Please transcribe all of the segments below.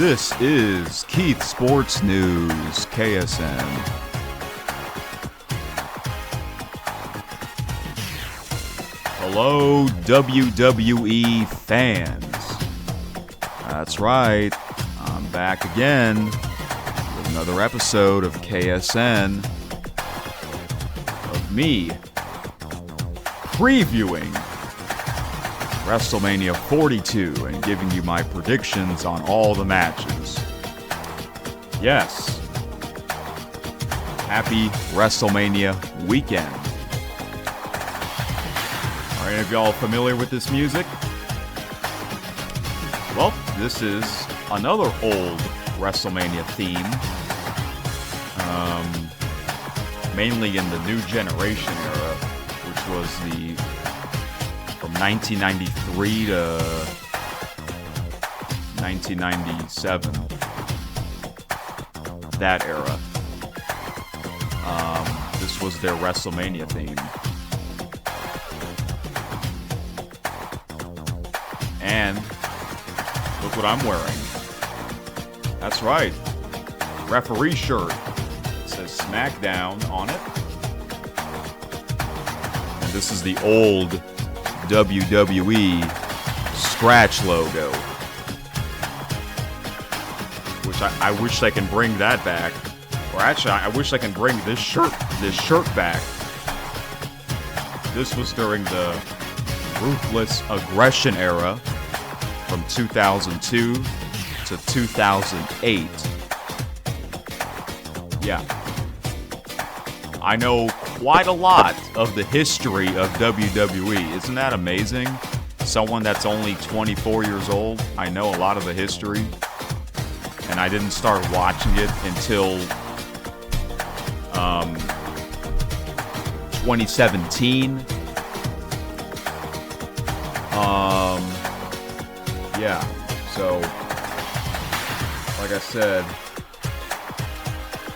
This is Keith Sports News, KSN. Hello, WWE fans. That's right, I'm back again with another episode of KSN of me previewing WrestleMania 42 and giving you my predictions on all the matches. Yes. Happy WrestleMania weekend. Are any of y'all familiar with this music? Well, this is another old WrestleMania theme. Mainly in the New Generation era, which was from 1993 to 1997. That era. This was their WrestleMania theme. And look what I'm wearing. That's right. Referee shirt. It says SmackDown on it. And this is the old WWE scratch logo. Which I wish I can bring that back. Or actually, I wish I can bring this shirt back. This was during the Ruthless Aggression era from 2002 to 2008. Yeah. I know quite a lot of the history of WWE. Isn't that amazing? Someone that's only 24 years old, I know a lot of the history. And I didn't start watching it until 2017. Yeah, so like I said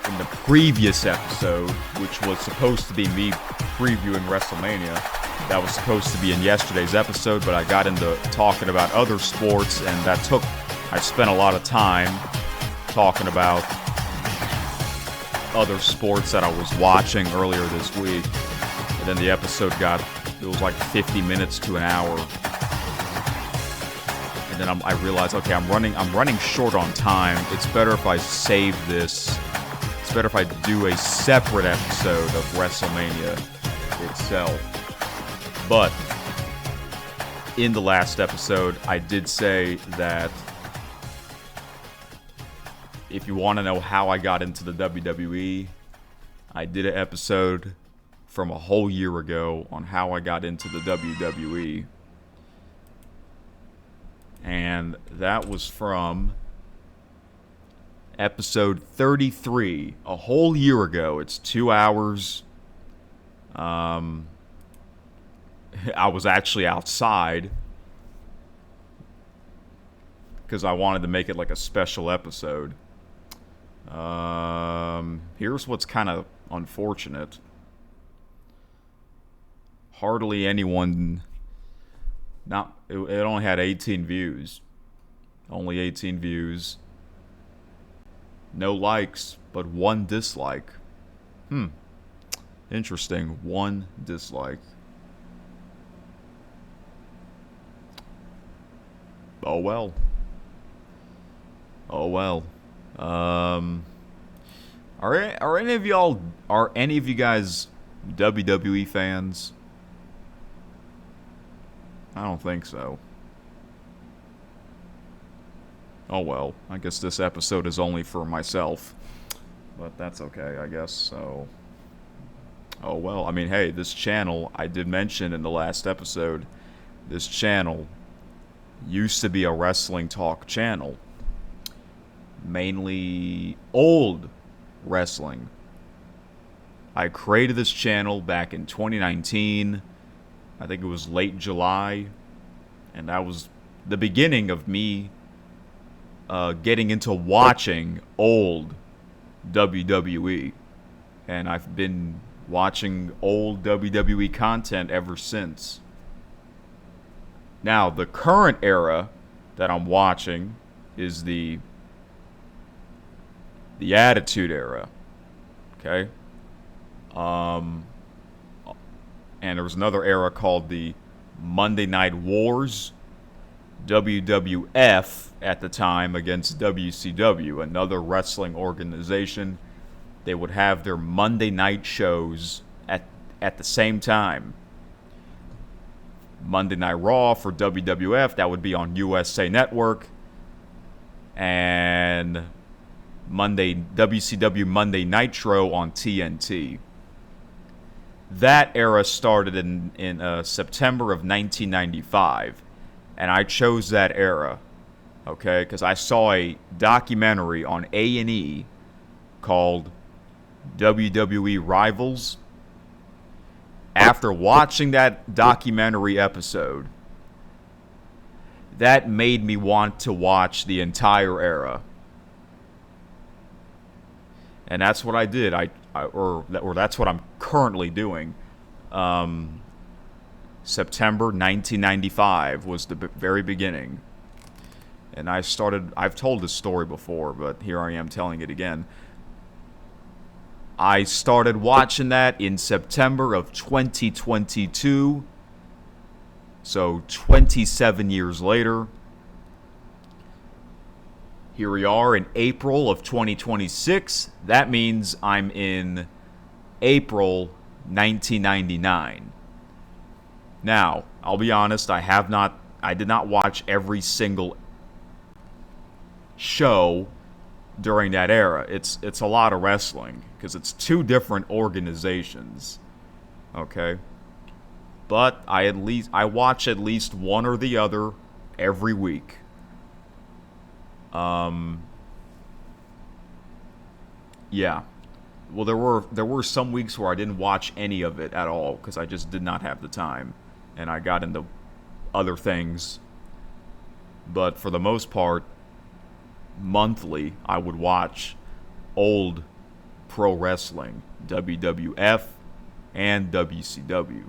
in the previous episode, which was supposed to be me previewing WrestleMania, that was supposed to be in yesterday's episode, but I got into talking about other sports, and I spent a lot of time talking about other sports that I was watching earlier this week, and then the episode it was like 50 minutes to an hour. And then I realized, okay, I'm running short on time. It's better if I save this. It's better if I do a separate episode of WrestleMania itself. But in the last episode, I did say that if you want to know how I got into the WWE, I did an episode from a whole year ago on how I got into the WWE. And that was from episode 33, a whole year ago. It's 2 hours. I was actually outside because I wanted to make it like a special episode. Here's what's kind of unfortunate. Hardly anyone... It only had 18 views. Only 18 views. No likes, but 1 dislike. Interesting. 1 dislike. Oh well. Oh well. Are any of you guys WWE fans? I don't think so. Oh well, I guess this episode is only for myself. But that's okay, I guess, so... Oh well, I mean, hey, this channel, I did mention in the last episode, this channel used to be a wrestling talk channel. Mainly old wrestling. I created this channel back in 2019. I think it was late July, and that was the beginning of me getting into watching old WWE. And I've been watching old WWE content ever since. Now, the current era that I'm watching is the the Attitude Era. Okay? Um, and there was another era called the Monday Night Wars. WWF at the time against WCW, another wrestling organization. They would have their Monday night shows at the same time. Monday Night Raw for WWF, that would be on USA Network. And WCW Monday Nitro on TNT. That era started in September of 1995. And I chose that era, okay, because I saw a documentary on A&E called WWE Rivals. After watching that documentary episode, that made me want to watch the entire era. And that's what I did. Or that's what I'm currently doing. September 1995 was the very beginning. And I've told this story before, but here I am telling it again. I started watching that in September of 2022. So 27 years later. Here we are in April of 2026. That means I'm in April 1999. Now, I'll be honest, I did not watch every single show during that era. It's a lot of wrestling because it's two different organizations. Okay? But I watch at least one or the other every week. Yeah. Well, there were some weeks where I didn't watch any of it at all because I just did not have the time. And I got into other things. But for the most part, monthly, I would watch old pro wrestling, WWF and WCW.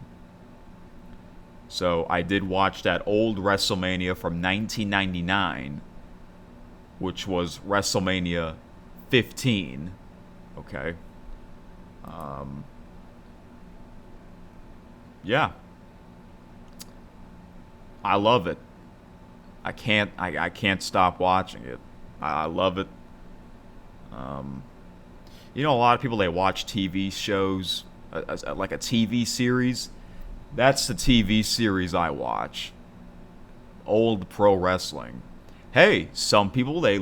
So I did watch that old WrestleMania from 1999, which was WrestleMania 15. Okay. Yeah. I love it. I can't stop watching it. I love it. A lot of people, they watch TV shows, like a TV series. That's the TV series I watch. Old pro wrestling. Hey, some people, they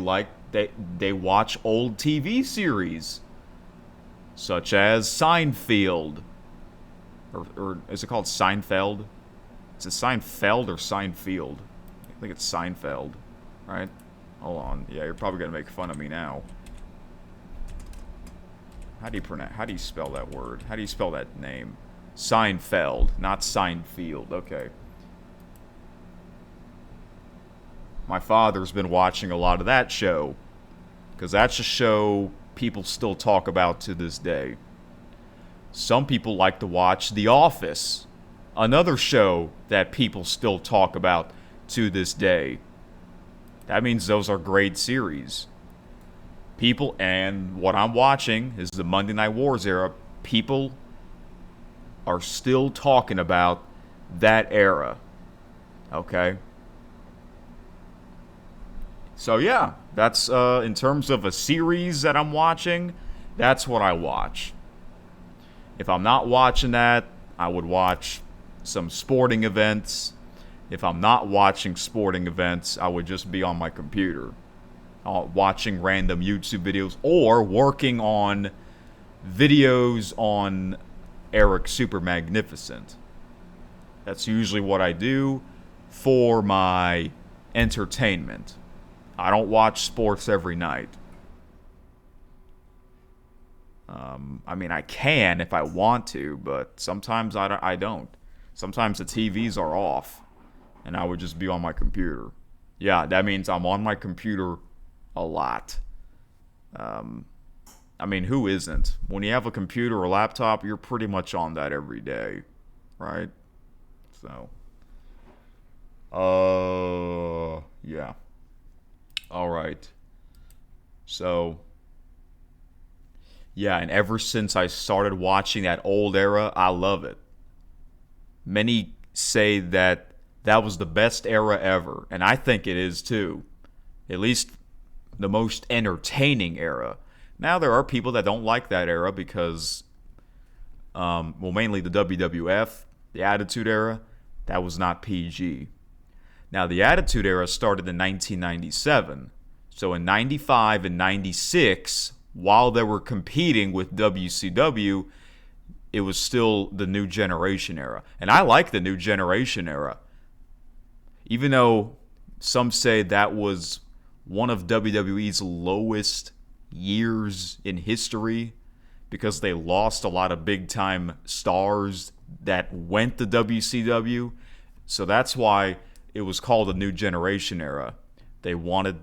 watch old TV series, such as Seinfeld, or is it called Seinfeld? Is it Seinfeld or Seinfeld? I think it's Seinfeld, right? Hold on. Yeah, you're probably gonna make fun of me now. How do you spell that word? How do you spell that name? Seinfeld, not Seinfeld. Okay. My father's been watching a lot of that show, because that's a show people still talk about to this day. Some people like to watch The Office, another show that people still talk about to this day. That means those are great series. People, and what I'm watching is the Monday Night Wars era. People are still talking about that era. Okay? So yeah, that's in terms of a series that I'm watching, that's what I watch. If I'm not watching that, I would watch some sporting events. If I'm not watching sporting events, I would just be on my computer, watching random YouTube videos or working on videos on Eric Super Magnificent. That's usually what I do for my entertainment. I don't watch sports every night. I can if I want to, but sometimes I don't. Sometimes the TVs are off, and I would just be on my computer. Yeah, that means I'm on my computer a lot. Who isn't? When you have a computer or laptop, you're pretty much on that every day, right? So, yeah. All right. So, Yeah, and ever since I started watching that old era, I love it. Many say that that was the best era ever, and I think it is too. At least the most entertaining era. Now there are people that don't like that era because, well, mainly the WWF, the Attitude Era, that was not PG. Now the Attitude Era started in 1997, so in 95 and 96, while they were competing with WCW, it was still the New Generation Era, and I like the New Generation Era, even though some say that was one of WWE's lowest years in history because they lost a lot of big time stars that went to WCW. So that's why it was called the New Generation Era. They wanted,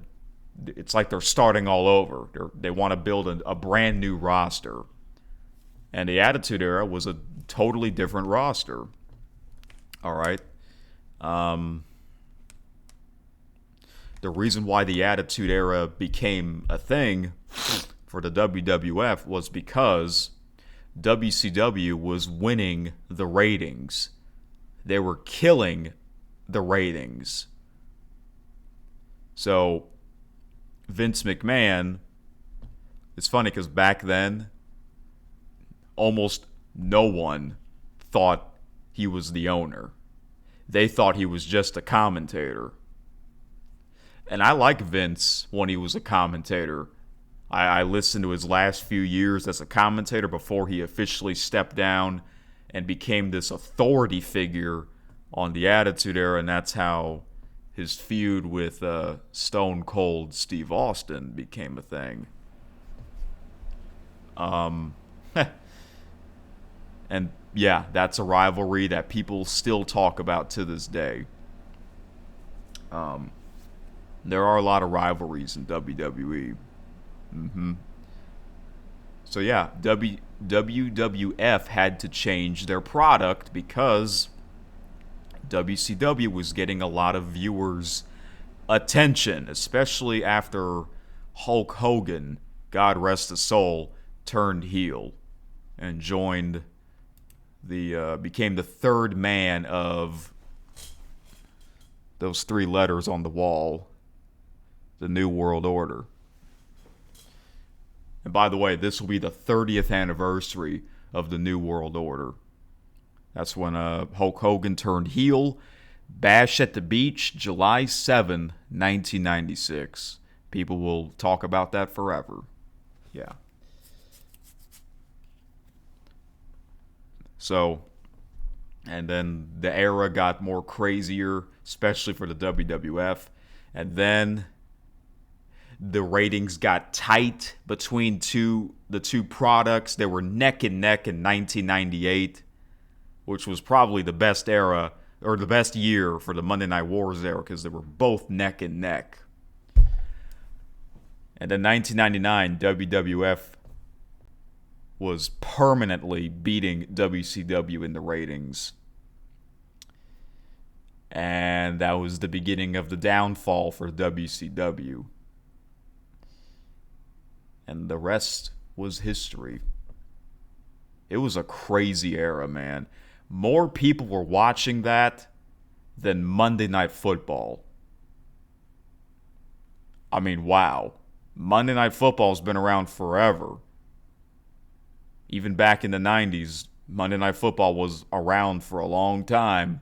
it's like they're starting all over. They want to build a brand new roster. And the Attitude Era was a totally different roster. All right. The reason why the Attitude Era became a thing for the WWF was because WCW was winning the ratings. They were killing the ratings. So Vince McMahon, it's funny because back then, almost no one thought he was the owner. They thought he was just a commentator. And I like Vince when he was a commentator. I listened to his last few years as a commentator before he officially stepped down and became this authority figure on the Attitude Era, and that's how his feud with Stone Cold Steve Austin became a thing. And yeah, that's a rivalry that people still talk about to this day. There are a lot of rivalries in WWE. So yeah, WWF had to change their product because WCW was getting a lot of viewers' attention, especially after Hulk Hogan, God rest his soul, turned heel and joined became the third man of those three letters on the wall, the New World Order. And by the way, this will be the 30th anniversary of the New World Order. That's when Hulk Hogan turned heel. Bash at the Beach, July 7, 1996. People will talk about that forever. Yeah. So, and then the era got more crazier, especially for the WWF. And then the ratings got tight between the two products. They were neck and neck in 1998, which was probably the best era, or the best year for the Monday Night Wars era, because they were both neck and neck. And then 1999, WWF was permanently beating WCW in the ratings. And that was the beginning of the downfall for WCW. And the rest was history. It was a crazy era, man. More people were watching that than Monday Night Football. I mean, wow. Monday Night Football's been around forever. Even back in the 90s, Monday Night Football was around for a long time.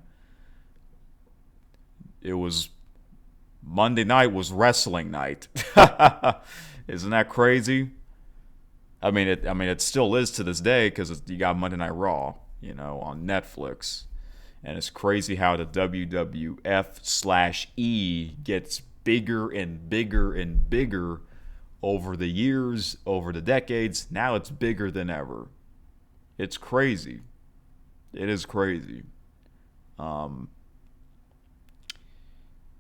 It was Monday night was wrestling night. Isn't that crazy? I mean, it still is to this day because you got Monday Night Raw, on Netflix, and it's crazy how the WWF/E gets bigger and bigger and bigger over the years, over the decades. Now it's bigger than ever. It's crazy. It is crazy. But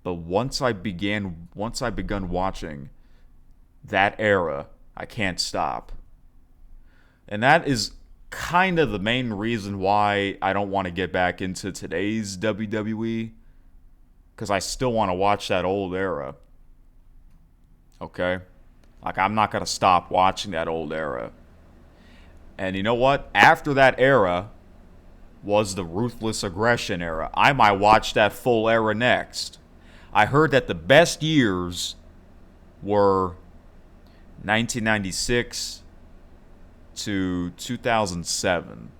once I begun watching that era, I can't stop. And that is kind of the main reason why I don't want to get back into today's WWE, because I still want to watch that old era. Okay? Like, I'm not going to stop watching that old era. And you know what? After that era was the Ruthless Aggression era. I might watch that full era next. I heard that the best years were 1996 to 2007.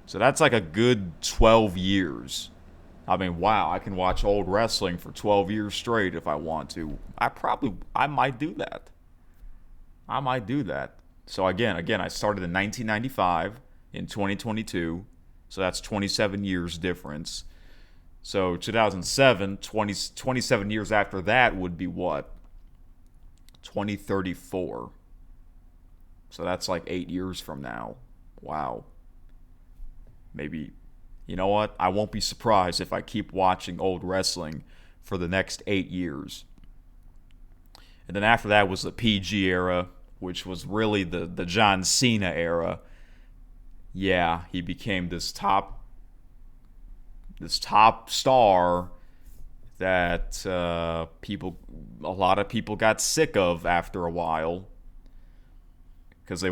So that's like a good 12 years. I mean, wow, I can watch old wrestling for 12 years straight if I want to. I might do that. I might do that. So again, I started in 1995 in 2022. So that's 27 years difference. So 2007, 27 years after that would be what? 2034. So that's like 8 years from now. Wow. Maybe, you know what? I won't be surprised if I keep watching old wrestling for the next 8 years. And then after that was the PG era, which was really the John Cena era. Yeah, he became this top star that a lot of people got sick of after a while, because they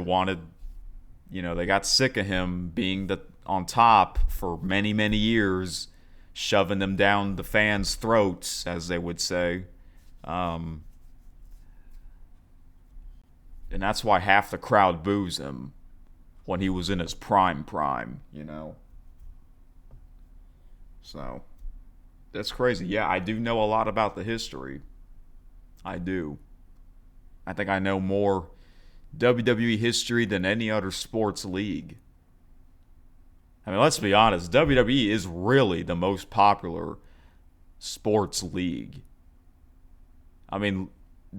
got sick of him being on top for many, many years, shoving them down the fans' throats, as they would say. And that's why half the crowd boos him when he was in his prime, you know. So, that's crazy. Yeah, I do know a lot about the history. I do. I think I know more WWE history than any other sports league. I mean, let's be honest, WWE is really the most popular sports league. I mean,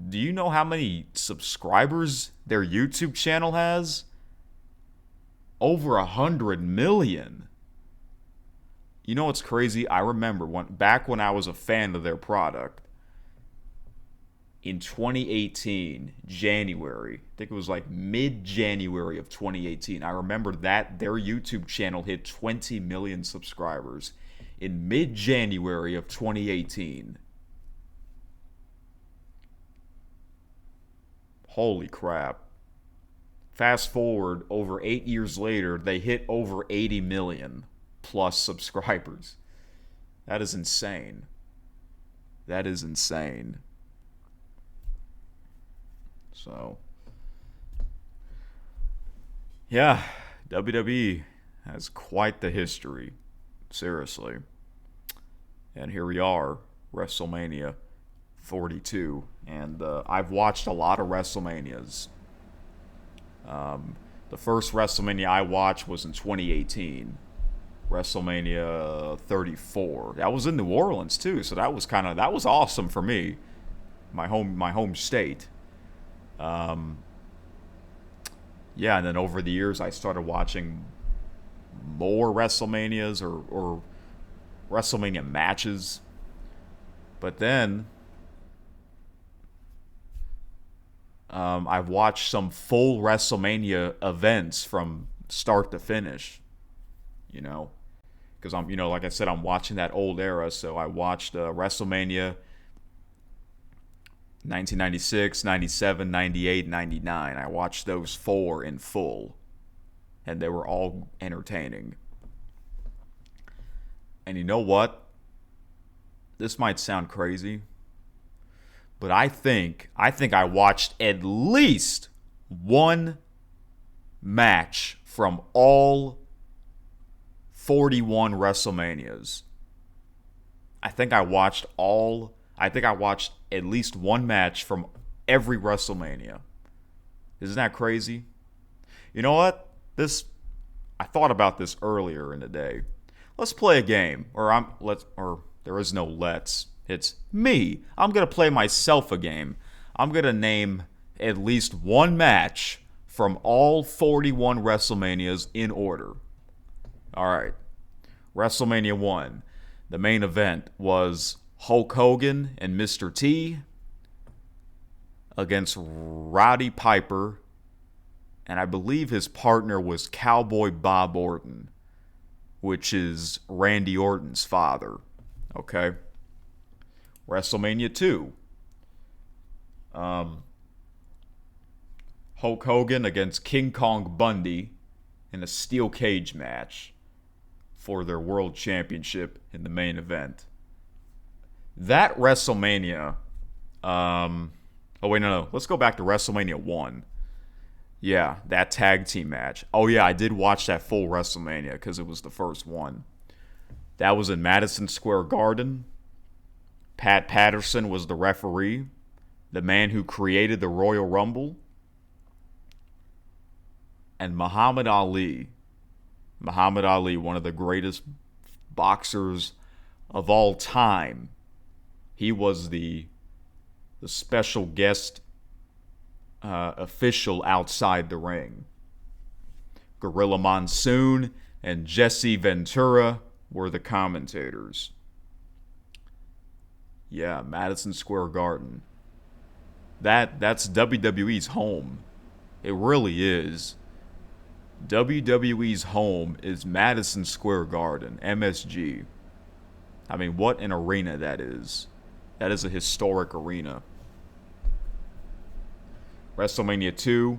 do you know how many subscribers their YouTube channel has? Over 100 million. You know what's crazy? I remember back when I was a fan of their product, in 2018, January, I think it was like mid-January of 2018, I remember that their YouTube channel hit 20 million subscribers in mid-January of 2018. Holy crap. Fast forward, over 8 years later, they hit over 80 million plus subscribers. That is insane. That is insane. So, yeah, WWE has quite the history. Seriously. And here we are, WrestleMania 42. And I've watched a lot of WrestleManias. The first WrestleMania I watched was in 2018. WrestleMania 34. That was in New Orleans too, so that was awesome for me. My home state. Yeah, and then over the years I started watching more WrestleManias or WrestleMania matches. But then I've watched some full WrestleMania events from start to finish. You know, because like I said, I'm watching that old era. So I watched WrestleMania 1996, 97, 98, 99. I watched those 4 in full, and they were all entertaining. And you know what? This might sound crazy, but I think I watched at least one match from all 41 WrestleManias. I think I watched at least one match from every WrestleMania. Isn't that crazy? You know what? I thought about this earlier in the day. Let's play a game. Or there is no let's. It's me. I'm going to play myself a game. I'm going to name at least one match from all 41 WrestleManias in order. All right. WrestleMania 1. The main event was Hulk Hogan and Mr. T against Roddy Piper, and I believe his partner was Cowboy Bob Orton, which is Randy Orton's father. Okay. WrestleMania 2. Hulk Hogan against King Kong Bundy in a steel cage match for their world championship in the main event. That WrestleMania, oh wait, no. Let's go back to WrestleMania 1. Yeah, that tag team match. Oh yeah, I did watch that full WrestleMania because it was the first one. That was in Madison Square Garden. Pat Patterson was the referee, the man who created the Royal Rumble. And Muhammad Ali, one of the greatest boxers of all time, he was the special guest official outside the ring. Gorilla Monsoon and Jesse Ventura were the commentators. Yeah, Madison Square Garden. That's WWE's home. It really is. WWE's home is Madison Square Garden, MSG. I mean, what an arena that is. That is a historic arena. WrestleMania 2.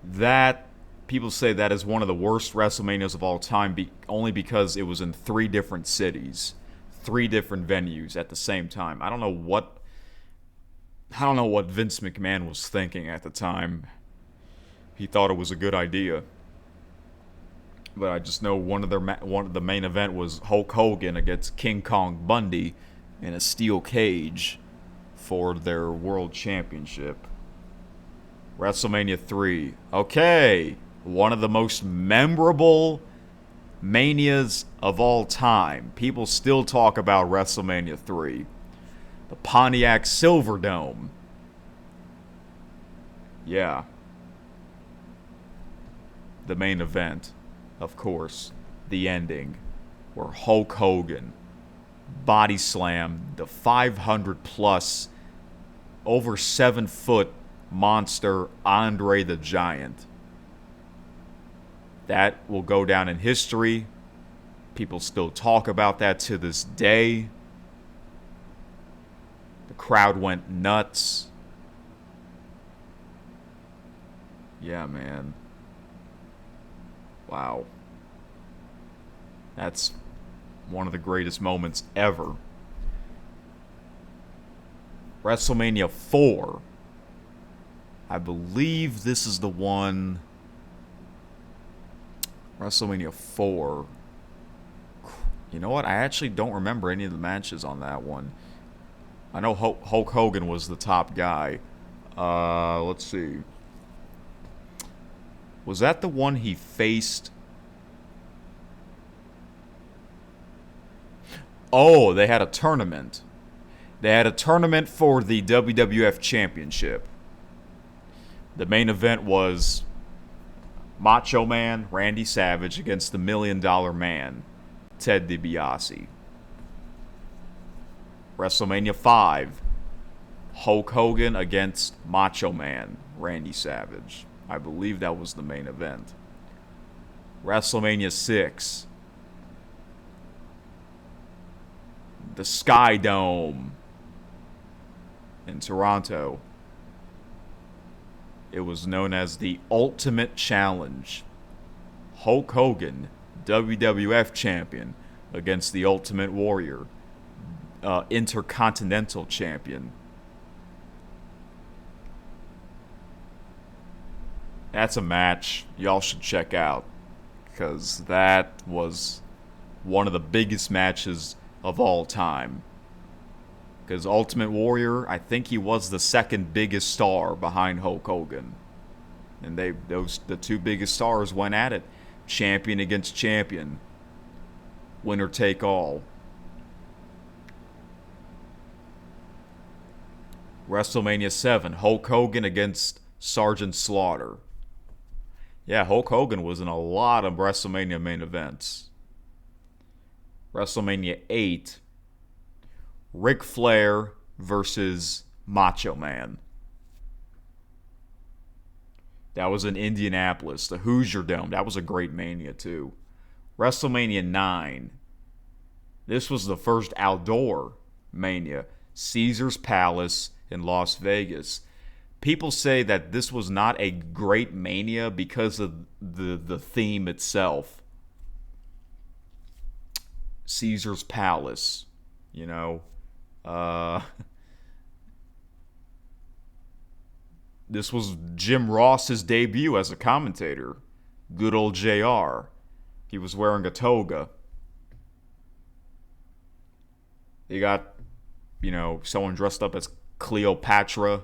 That, people say that is one of the worst WrestleManias of all time, only because it was in 3 different cities, 3 different venues at the same time. I don't know what Vince McMahon was thinking at the time. He thought it was a good idea. But I just know one of the main event was Hulk Hogan against King Kong Bundy in a steel cage for their world championship. WrestleMania 3. Okay, one of the most memorable manias of all time. People still talk about WrestleMania 3. The Pontiac Silverdome. Yeah. The main event, of course, the ending, where Hulk Hogan body slammed the 500 plus, over 7 foot monster Andre the Giant. That will go down in history. People still talk about that to this day. The crowd went nuts. Yeah, man. Wow. That's one of the greatest moments ever. WrestleMania 4. I believe this is the one. WrestleMania 4. You know what? I actually don't remember any of the matches on that one. I know Hulk Hogan was the top guy. Let's see. Was that the one he faced? Oh, they had a tournament. They had a tournament for the WWF Championship. The main event was Macho Man Randy Savage against the $1 Million Man, Ted DiBiase. WrestleMania 5. Hulk Hogan against Macho Man Randy Savage. I believe that was the main event. WrestleMania 6. The Sky Dome in Toronto. It was known as the Ultimate Challenge. Hulk Hogan, WWF Champion, against the Ultimate Warrior, Intercontinental Champion. That's a match y'all should check out, because that was one of the biggest matches of all time. Because Ultimate Warrior, I think he was the second biggest star behind Hulk Hogan. And the 2 biggest stars went at it. Champion against champion. Winner take all. WrestleMania 7. Hulk Hogan against Sergeant Slaughter. Yeah, Hulk Hogan was in a lot of WrestleMania main events. WrestleMania 8. Ric Flair versus Macho Man. That was in Indianapolis, the Hoosier Dome. That was a great Mania, too. WrestleMania 9. This was the first outdoor Mania. Caesar's Palace in Las Vegas. people say that this was not a great Mania because of the theme itself. Caesar's Palace, you know. This was Jim Ross's debut as a commentator. Good old JR. He was wearing a toga. You got, someone dressed up as Cleopatra.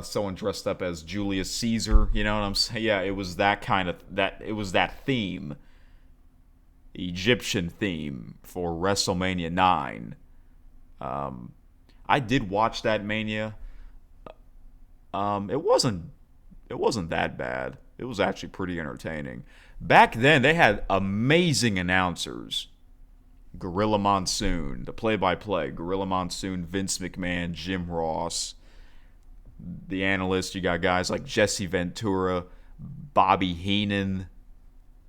Someone dressed up as Julius Caesar. You know what I'm saying? Yeah, it was that it was that theme. Egyptian theme for WrestleMania 9. I did watch that Mania. It wasn't that bad. It was actually pretty entertaining. Back then, they had amazing announcers. Gorilla Monsoon, the play-by-play. Gorilla Monsoon, Vince McMahon, Jim Ross. The analyst, you got guys like Jesse Ventura, Bobby Heenan.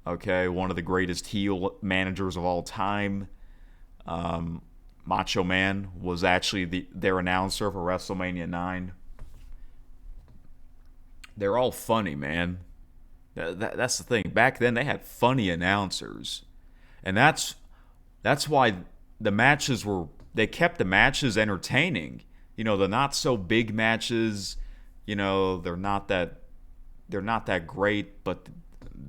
Okay, one of the greatest heel managers of all time. Macho Man was actually their announcer for WrestleMania 9. They're all funny, man. That's the thing. Back then, they had funny announcers. And that's why the matches they kept the matches entertaining. The not so big matches, they're not that great, but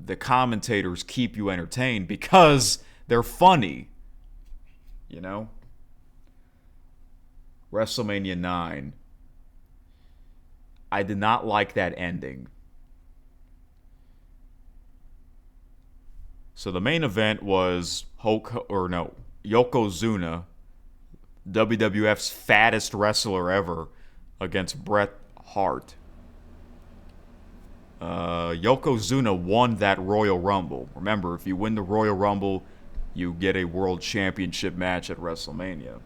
the commentators keep you entertained because they're funny. WrestleMania 9. I did not like that ending. So the main event was Yokozuna, WWF's fattest wrestler ever, against Bret Hart. Yokozuna won that Royal Rumble. Remember, if you win the Royal Rumble, you get a World Championship match at WrestleMania.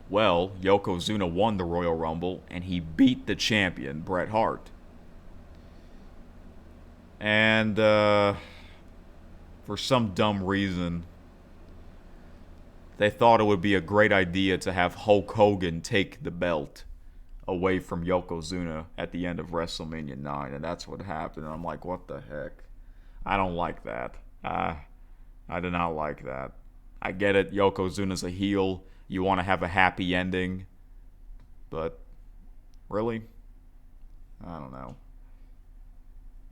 Well, Yokozuna won the Royal Rumble, and he beat the champion, Bret Hart. And for some dumb reason, they thought it would be a great idea to have Hulk Hogan take the belt away from Yokozuna at the end of WrestleMania 9, and that's what happened. And I'm like, what the heck? I don't like that. I do not like that. I get it, Yokozuna's a heel. You want to have a happy ending. But, really? I don't know.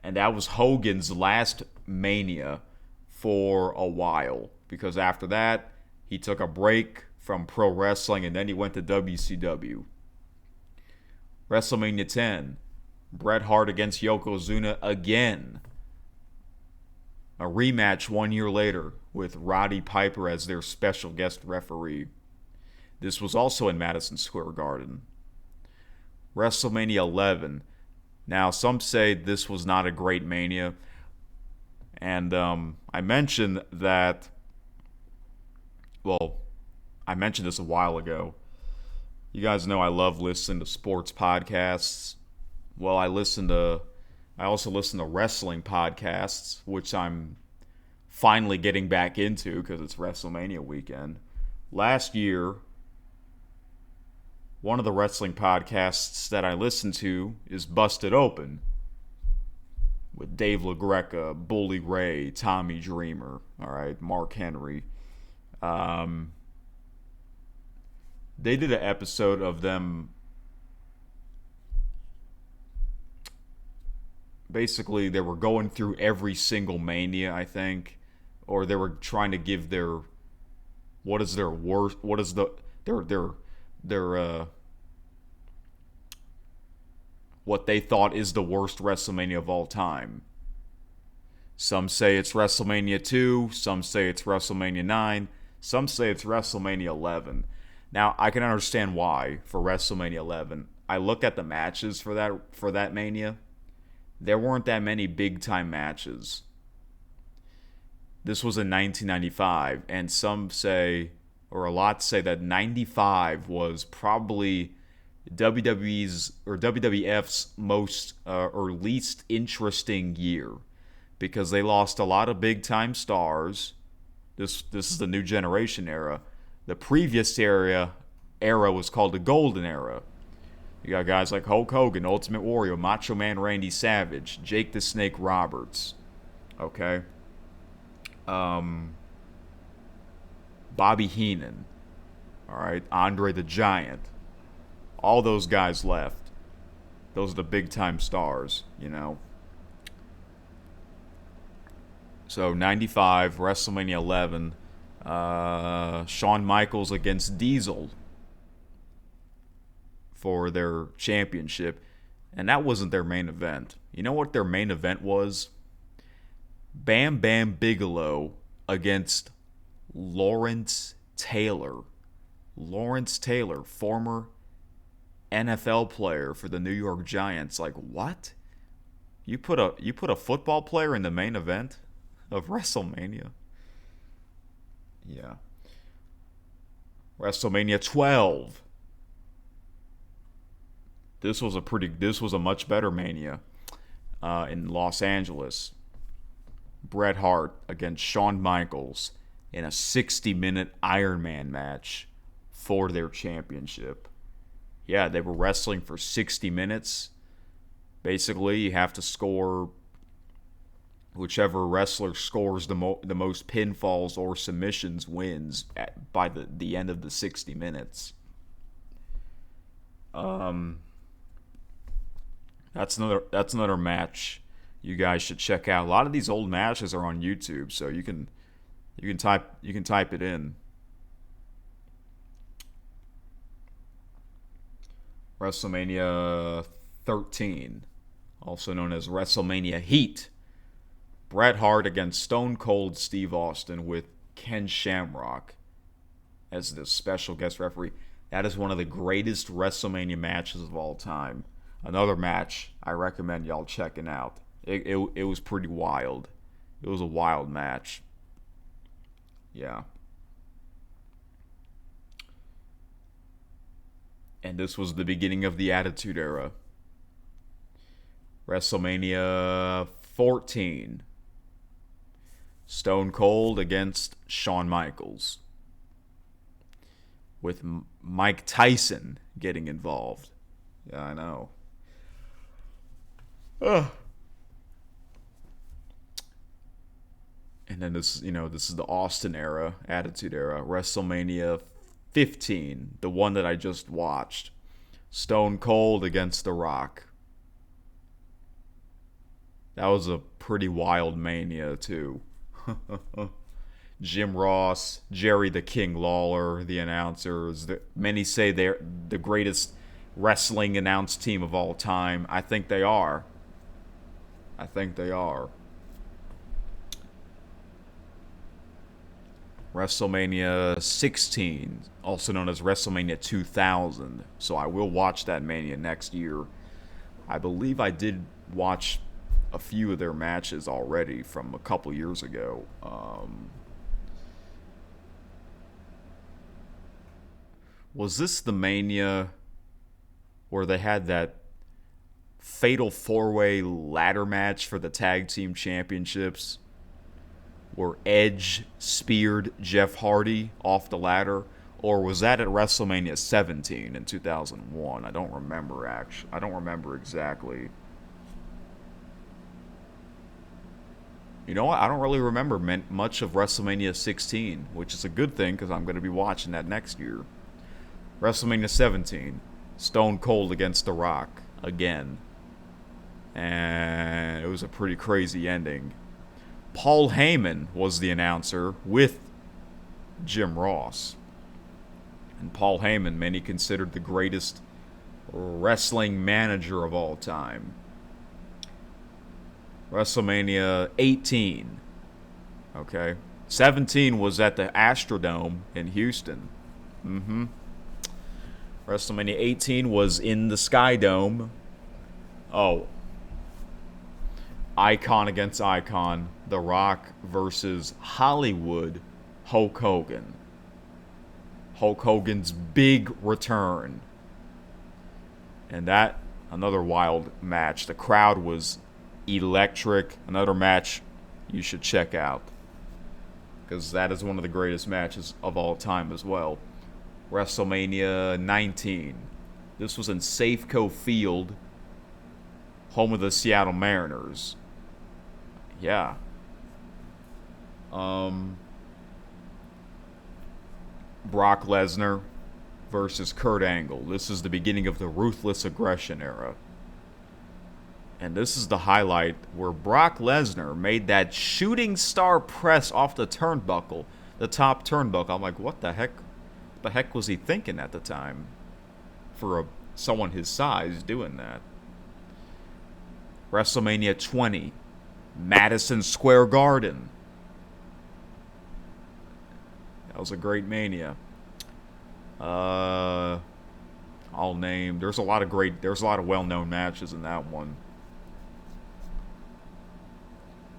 And that was Hogan's last Mania for a while. Because after that, he took a break from pro wrestling and then he went to WCW. WrestleMania 10. Bret Hart against Yokozuna again. A rematch 1 year later with Roddy Piper as their special guest referee. This was also in Madison Square Garden. WrestleMania 11. Now, some say this was not a great Mania. And I mentioned that... Well, I mentioned this a while ago. You guys know I love listening to sports podcasts. Well, I also listen to wrestling podcasts, which I'm finally getting back into because it's WrestleMania weekend. Last year, one of the wrestling podcasts that I listen to is Busted Open with Dave LaGreca, Bully Ray, Tommy Dreamer, all right, Mark Henry. They did an episode of them. Basically, they were going through every single Mania, I think, or they were trying to give their what is their worst, what is the their what they thought is the worst WrestleMania of all time. Some say it's WrestleMania 2, some say it's WrestleMania 9, some say it's WrestleMania 11. Now, I can understand why for WrestleMania 11. I looked at the matches for that Mania. There weren't that many big-time matches. This was in 1995, and some say, or a lot say, that 95 was probably WWF's most or least interesting year because they lost a lot of big-time stars. This is the new generation era. The previous era was called the Golden Era. You got guys like Hulk Hogan, Ultimate Warrior, Macho Man Randy Savage, Jake the Snake Roberts. Okay? Bobby Heenan. Alright? Andre the Giant. All those guys left. Those are the big time stars, you know. So 95, WrestleMania 11, Shawn Michaels against Diesel for their championship. And that wasn't their main event. You know what their main event was? Bam Bam Bigelow against Lawrence Taylor. Lawrence Taylor, former NFL player for the New York Giants. Like, what? You put a football player in the main event of WrestleMania? Yeah. WrestleMania 12. This was a much better Mania in Los Angeles. Bret Hart against Shawn Michaels in a 60-minute Iron Man match for their championship. Yeah, they were wrestling for 60 minutes. Basically, you have to score whichever wrestler scores the most pinfalls or submissions wins by the end of the 60 minutes. That's another match you guys should check out. A lot of these old matches are on YouTube, so you can type it in. WrestleMania 13, also known as WrestleMania Heat. Bret Hart against Stone Cold Steve Austin with Ken Shamrock as the special guest referee. That is one of the greatest WrestleMania matches of all time. Another match I recommend y'all checking out. It was pretty wild. It was a wild match. Yeah. And this was the beginning of the Attitude Era. WrestleMania 14. Stone Cold against Shawn Michaels. With Mike Tyson getting involved. Yeah, I know. Ugh. And then this is the Austin era, Attitude Era. WrestleMania 15, the one that I just watched. Stone Cold against The Rock. That was a pretty wild Mania, too. Jim Ross, Jerry the King Lawler, the announcers. Many say they're the greatest wrestling announce team of all time. I think they are. WrestleMania 16, also known as WrestleMania 2000. So I will watch that Mania next year. I believe I did watch a few of their matches already from a couple years ago. Was this the Mania where they had that fatal four-way ladder match for the tag team championships where Edge speared Jeff Hardy off the ladder? Or was that at WrestleMania 17 in 2001? I don't remember exactly. You know what? I don't really remember much of WrestleMania 16, which is a good thing because I'm going to be watching that next year. WrestleMania 17, Stone Cold against The Rock again. And it was a pretty crazy ending. Paul Heyman was the announcer with Jim Ross. And Paul Heyman, many considered the greatest wrestling manager of all time. WrestleMania 18. Okay. 17 was at the Astrodome in Houston. WrestleMania 18 was in the Skydome. Oh. Icon against Icon. The Rock versus Hollywood Hulk Hogan. Hulk Hogan's big return. And that, another wild match. The crowd was electric. Another match you should check out, because that is one of the greatest matches of all time as well. WrestleMania 19. This was in Safeco Field, home of the Seattle Mariners. Yeah. Brock Lesnar versus Kurt Angle. This is the beginning of the Ruthless Aggression era. And this is the highlight where Brock Lesnar made that shooting star press off the turnbuckle, the top turnbuckle. I'm like, what the heck? What the heck was he thinking at the time for someone his size doing that? WrestleMania 20, Madison Square Garden. That was a great Mania. I'll name. There's a lot of well-known matches in that one.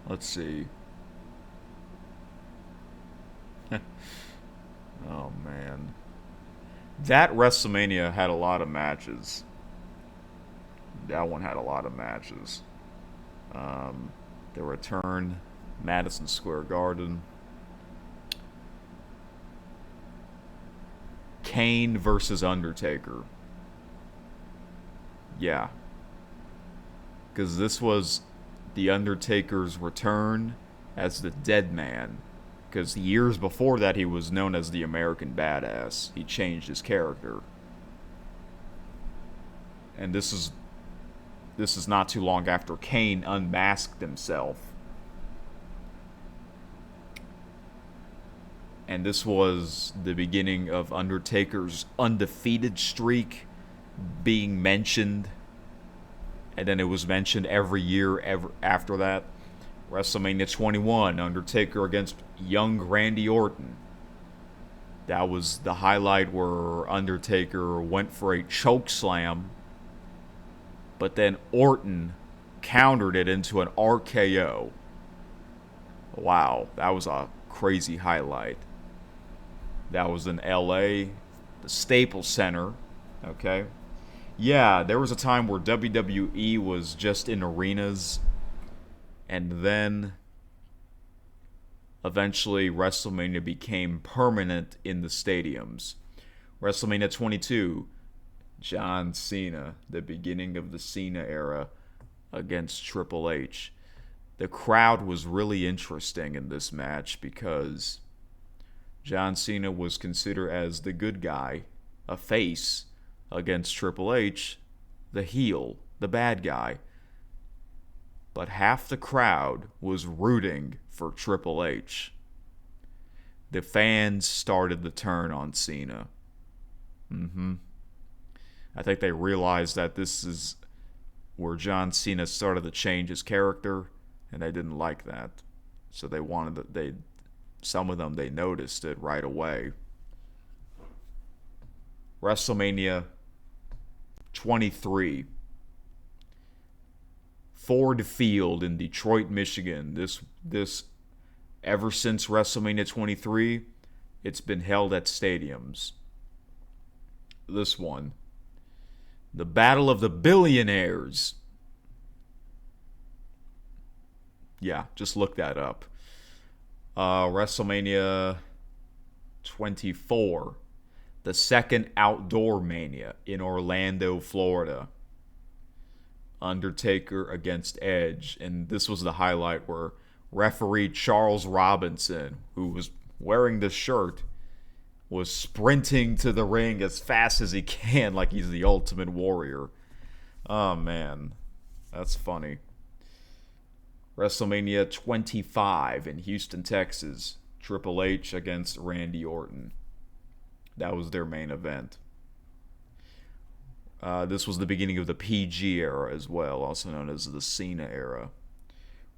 Let's see. Oh man, that WrestleMania had a lot of matches. That one had a lot of matches. The return, Madison Square Garden. Kane versus Undertaker. Yeah. Because this was The Undertaker's return as the Dead Man. Because years before that, he was known as the American Badass. He changed his character. And this is not too long after Kane unmasked himself. And this was the beginning of Undertaker's undefeated streak being mentioned. And then it was mentioned every year after that. WrestleMania 21, Undertaker against young Randy Orton. That was the highlight where Undertaker went for a choke slam, but then Orton countered it into an RKO. Wow, that was a crazy highlight. That was in LA, the Staples Center, okay? Yeah, there was a time where WWE was just in arenas, and then eventually WrestleMania became permanent in the stadiums. WrestleMania 22, John Cena, the beginning of the Cena era against Triple H. The crowd was really interesting in this match because John Cena was considered as the good guy, a face, against Triple H, the heel, the bad guy. But half the crowd was rooting for Triple H. The fans started the turn on Cena. I think they realized that this is where John Cena started to change his character, and they didn't like that. So some of them, they noticed it right away. WrestleMania 23. Ford Field in Detroit, Michigan. This ever since WrestleMania 23, it's been held at stadiums. This one, the Battle of the Billionaires. Yeah, just look that up. WrestleMania 24, the second outdoor Mania in Orlando, Florida. Undertaker against Edge, and this was the highlight where referee Charles Robinson, who was wearing this shirt, was sprinting to the ring as fast as he can like he's the Ultimate Warrior. Oh man, that's funny. WrestleMania 25 in Houston, Texas. Triple H against Randy Orton. That was their main event. This was the beginning of the PG era as well, also known as the Cena era.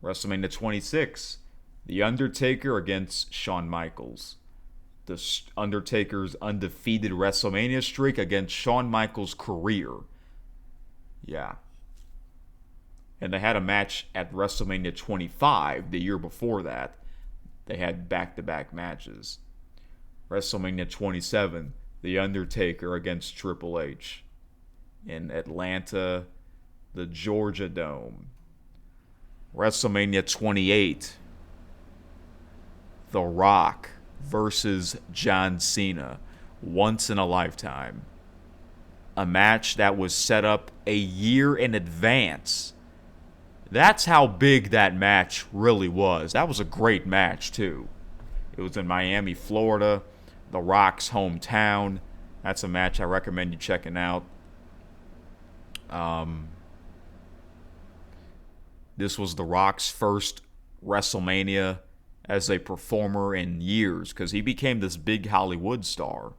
WrestleMania 26, The Undertaker against Shawn Michaels. The Undertaker's undefeated WrestleMania streak against Shawn Michaels' career. Yeah. And they had a match at WrestleMania 25 the year before that. They had back-to-back matches. WrestleMania 27, The Undertaker against Triple H. In Atlanta, the Georgia Dome. WrestleMania 28, The Rock versus John Cena. Once in a lifetime. A match that was set up a year in advance. That's how big that match really was. That was a great match, too. It was in Miami, Florida, The Rock's hometown. That's a match I recommend you checking out. This was The Rock's first WrestleMania as a performer in years because he became this big Hollywood star.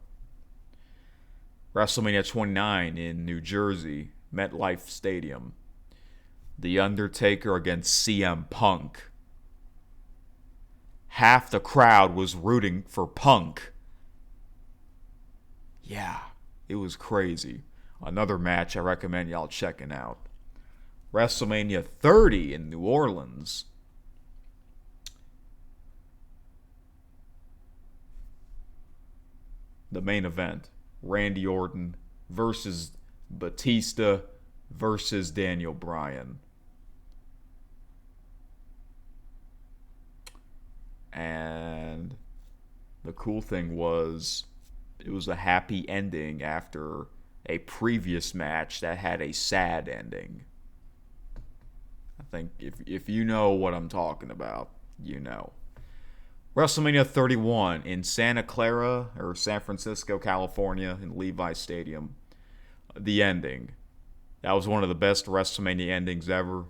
WrestleMania 29 in New Jersey, MetLife Stadium. The Undertaker against CM Punk. Half the crowd was rooting for Punk. Yeah, it was crazy. Another match I recommend y'all checking out. WrestleMania 30 in New Orleans. The main event. Randy Orton versus Batista versus Daniel Bryan. And the cool thing was it was a happy ending after a previous match that had a sad ending. I think if you know what I'm talking about, you know. WrestleMania 31 in Santa Clara or San Francisco, California, in Levi Stadium. The ending. That was one of the best WrestleMania endings ever.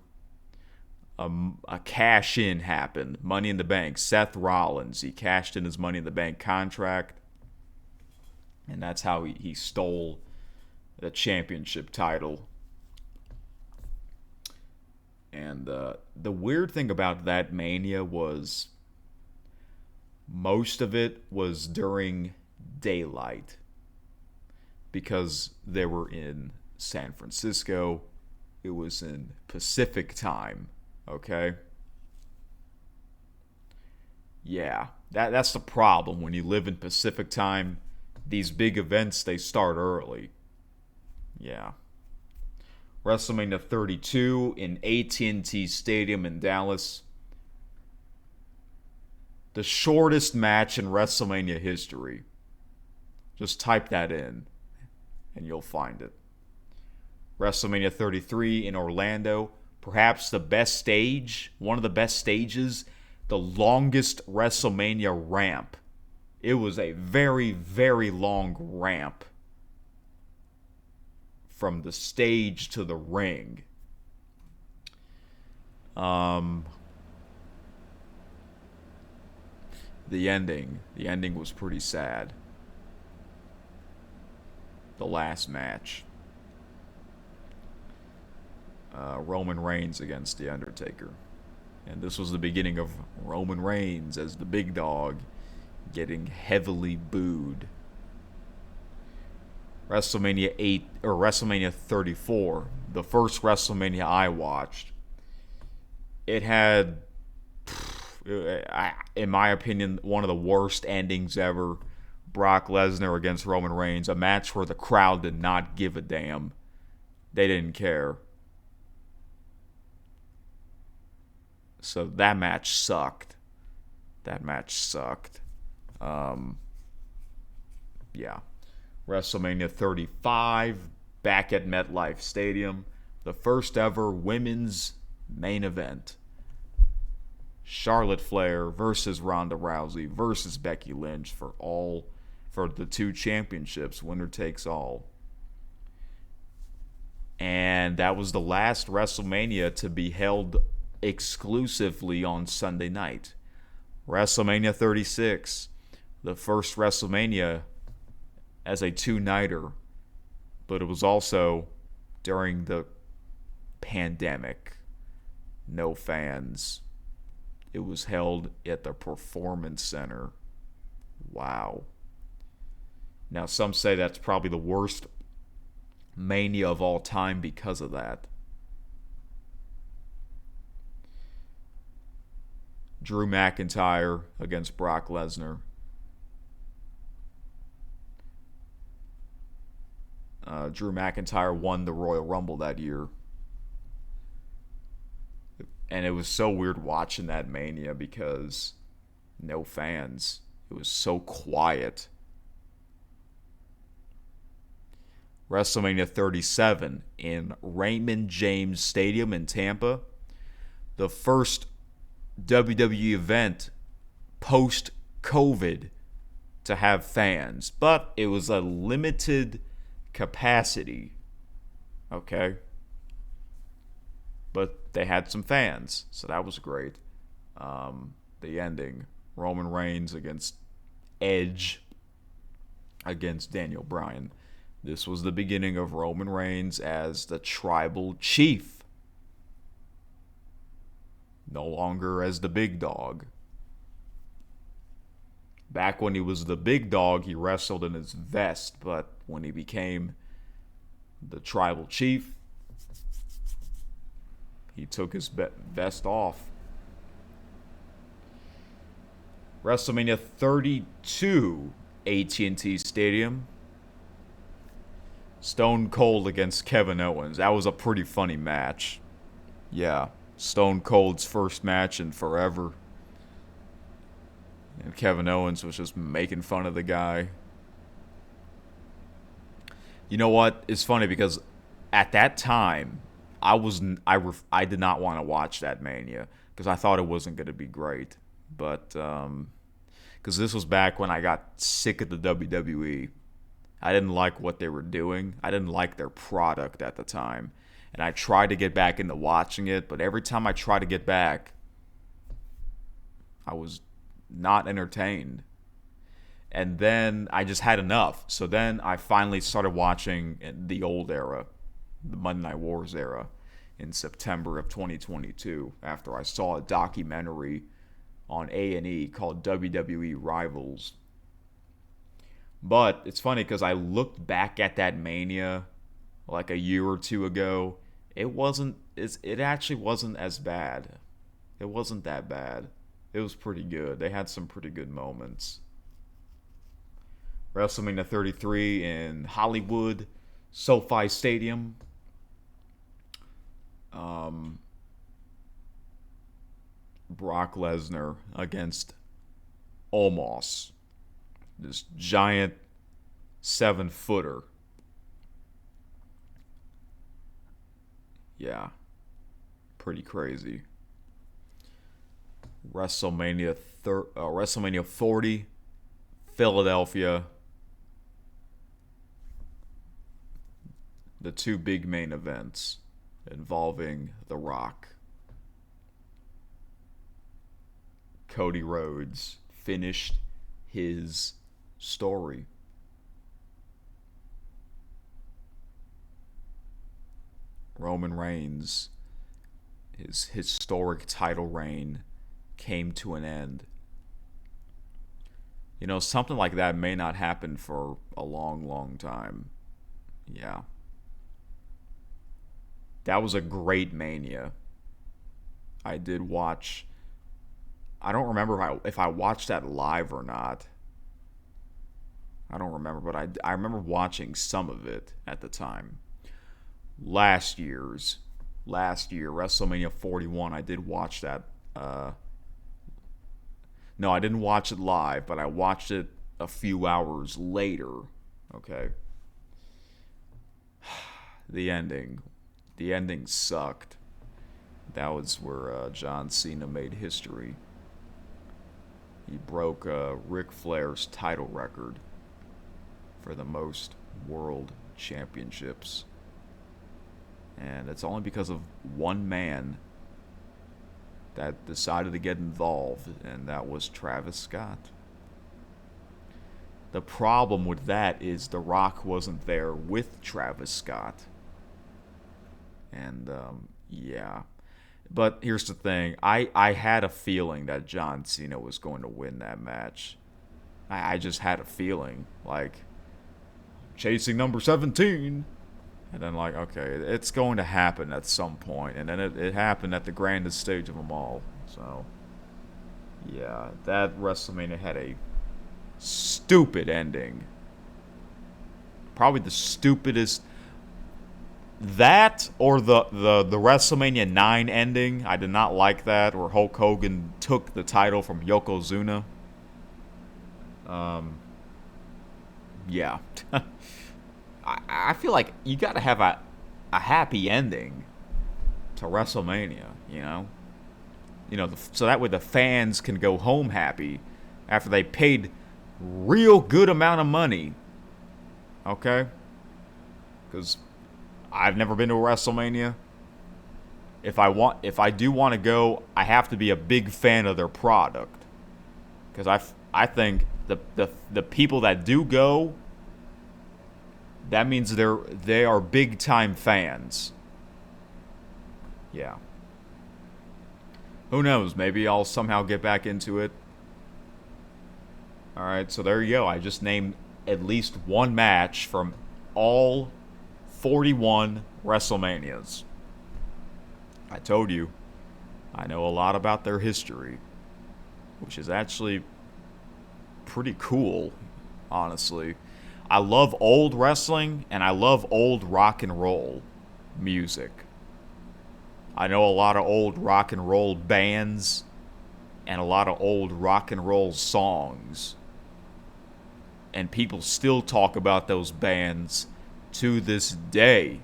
A cash-in happened. Money in the Bank. Seth Rollins. He cashed in his Money in the Bank contract. And that's how he stole the championship title. And the weird thing about that Mania was most of it was during daylight because they were in San Francisco. It was in Pacific time, okay? Yeah, that's the problem when you live in Pacific time. These big events, they start early. Yeah. WrestleMania 32 in AT&T Stadium in Dallas. The shortest match in WrestleMania history. Just type that in, and you'll find it. WrestleMania 33 in Orlando. Perhaps the best stage, one of the best stages, the longest WrestleMania ramp. It was a very, very long ramp from the stage to the ring. The ending was pretty sad. The last match. Roman Reigns against The Undertaker. And this was the beginning of Roman Reigns as the big dog getting heavily booed. WrestleMania 8 or WrestleMania 34, the first WrestleMania I watched. It had, in my opinion, one of the worst endings ever. Brock Lesnar against Roman Reigns, a match where the crowd did not give a damn. They didn't care. So that match sucked. Yeah. WrestleMania 35, back at MetLife Stadium. The first ever women's main event. Charlotte Flair versus Ronda Rousey versus Becky Lynch for the two championships. Winner takes all. And that was the last WrestleMania to be held exclusively on Sunday night. WrestleMania 36, the first WrestleMania as a two-nighter, but it was also during the pandemic. No fans. It was held at the Performance Center. Wow. Now, some say that's probably the worst Mania of all time because of that. Drew McIntyre against Brock Lesnar. Drew McIntyre won the Royal Rumble that year. And it was so weird watching that Mania because no fans. It was so quiet. WrestleMania 37 in Raymond James Stadium in Tampa. The first WWE event post-COVID to have fans, but it was a limited capacity. Okay? But they had some fans, so that was great. The ending, Roman Reigns against Edge against Daniel Bryan. This was the beginning of Roman Reigns as the tribal chief. No longer as the big dog. Back when he was the big dog, he wrestled in his vest, but when he became the tribal chief, he took his vest off. WrestleMania 32, AT&T Stadium. Stone Cold against Kevin Owens. That was a pretty funny match. Yeah, Stone Cold's first match in forever. And Kevin Owens was just making fun of the guy. You know what? It's funny because at that time, I did not want to watch that Mania because I thought it wasn't going to be great. But because this was back when I got sick of the WWE. I didn't like what they were doing. I didn't like their product at the time. And I tried to get back into watching it, but every time I tried to get back, I was not entertained. And then I just had enough. So then I finally started watching the old era, the Monday Night Wars era, in September of 2022 after I saw a documentary on A&E called WWE Rivals. But it's funny because I looked back at that Mania like a year or two ago. It actually wasn't as bad. It wasn't that bad. It was pretty good. They had some pretty good moments. WrestleMania 33 in Hollywood, SoFi Stadium. Brock Lesnar against Omos, this giant 7-footer. Yeah, pretty crazy. WrestleMania 40, Philadelphia. The two big main events involving The Rock. Cody Rhodes finished his story. Roman Reigns, his historic title reign came to an end. You know, something like that may not happen for a long, long time. Yeah. That was a great Mania. I did watch. I don't remember if I watched that live or not. I don't remember, but I remember watching some of it at the time. Last year, WrestleMania 41, I did watch that. No, I didn't watch it live, but I watched it a few hours later. Okay. The ending sucked. That was where John Cena made history. He broke Ric Flair's title record for the most world championships. And it's only because of one man that decided to get involved, and that was Travis Scott. The problem with that is The Rock wasn't there with Travis Scott. And, yeah. But here's the thing. I had a feeling that John Cena was going to win that match. I just had a feeling. Like, chasing number 17. And then, like, okay, it's going to happen at some point. And then it happened at the grandest stage of them all. So, yeah, that WrestleMania had a stupid ending. Probably the stupidest. That or the WrestleMania 9 ending. I did not like that, where Hulk Hogan took the title from Yokozuna. Yeah. I feel like you got to have a happy ending to WrestleMania, you know? So that way the fans can go home happy after they paid real good amount of money. Okay? Because I've never been to a WrestleMania. If I do want to go, I have to be a big fan of their product. Because I think the people that do go, that means they are big time fans. Yeah. Who knows? Maybe I'll somehow get back into it. Alright, so there you go. I just named at least one match from all 41 WrestleManias. I told you, I know a lot about their history, which is actually pretty cool, honestly. I love old wrestling, and I love old rock and roll music. I know a lot of old rock and roll bands and a lot of old rock and roll songs. And people still talk about those bands to this day.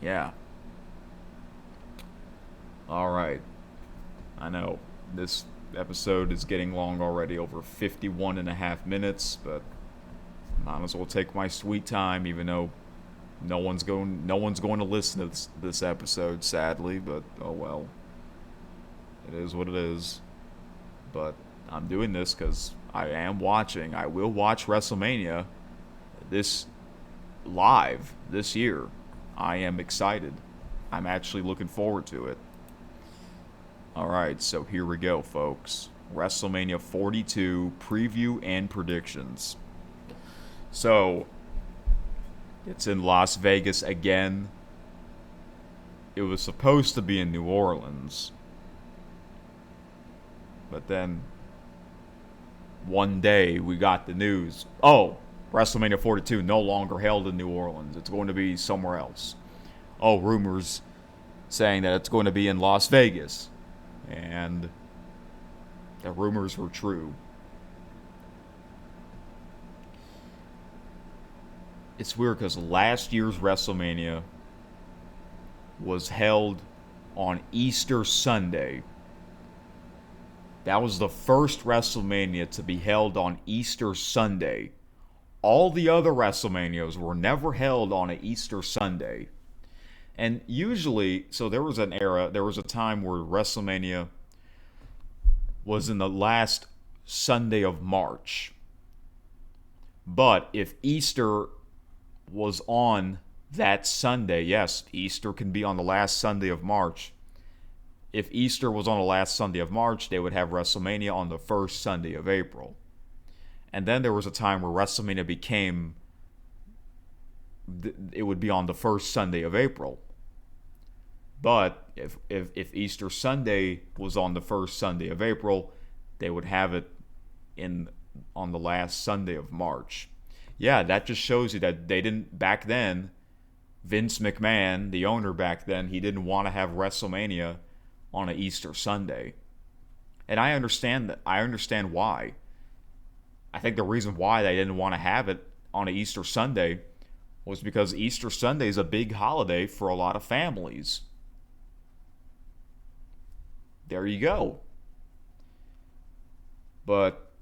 Yeah. Alright. I know this episode is getting long already, over 51 and a half minutes, but might as well take my sweet time, even though no one's going to listen to this episode, sadly, but oh well. It is what it is. But I'm doing this because I will watch WrestleMania this live this year. I am excited. I'm actually looking forward to it. Alright, so here we go, folks. WrestleMania 42 preview and predictions. So, it's in Las Vegas again. It was supposed to be in New Orleans. But then, one day, we got the news. Oh, WrestleMania 42 no longer held in New Orleans. It's going to be somewhere else. Oh, rumors saying that it's going to be in Las Vegas. And the rumors were true. It's weird because last year's WrestleMania was held on Easter Sunday. That was the first WrestleMania to be held on Easter Sunday. All the other WrestleManias were never held on an Easter Sunday. And usually, so there was a time where WrestleMania was in the last Sunday of March. But if Easter was on that Sunday, yes, Easter can be on the last Sunday of March. If Easter was on the last Sunday of March, they would have WrestleMania on the first Sunday of April. And then there was a time where WrestleMania it would be on the first Sunday of April. But if Easter Sunday was on the first Sunday of April, they would have it on the last Sunday of March. Yeah, that just shows you that they didn't, back then, Vince McMahon, the owner back then, he didn't want to have WrestleMania on an Easter Sunday. And I understand that. I understand why. I think the reason why they didn't want to have it on an Easter Sunday was because Easter Sunday is a big holiday for a lot of families. There you go. But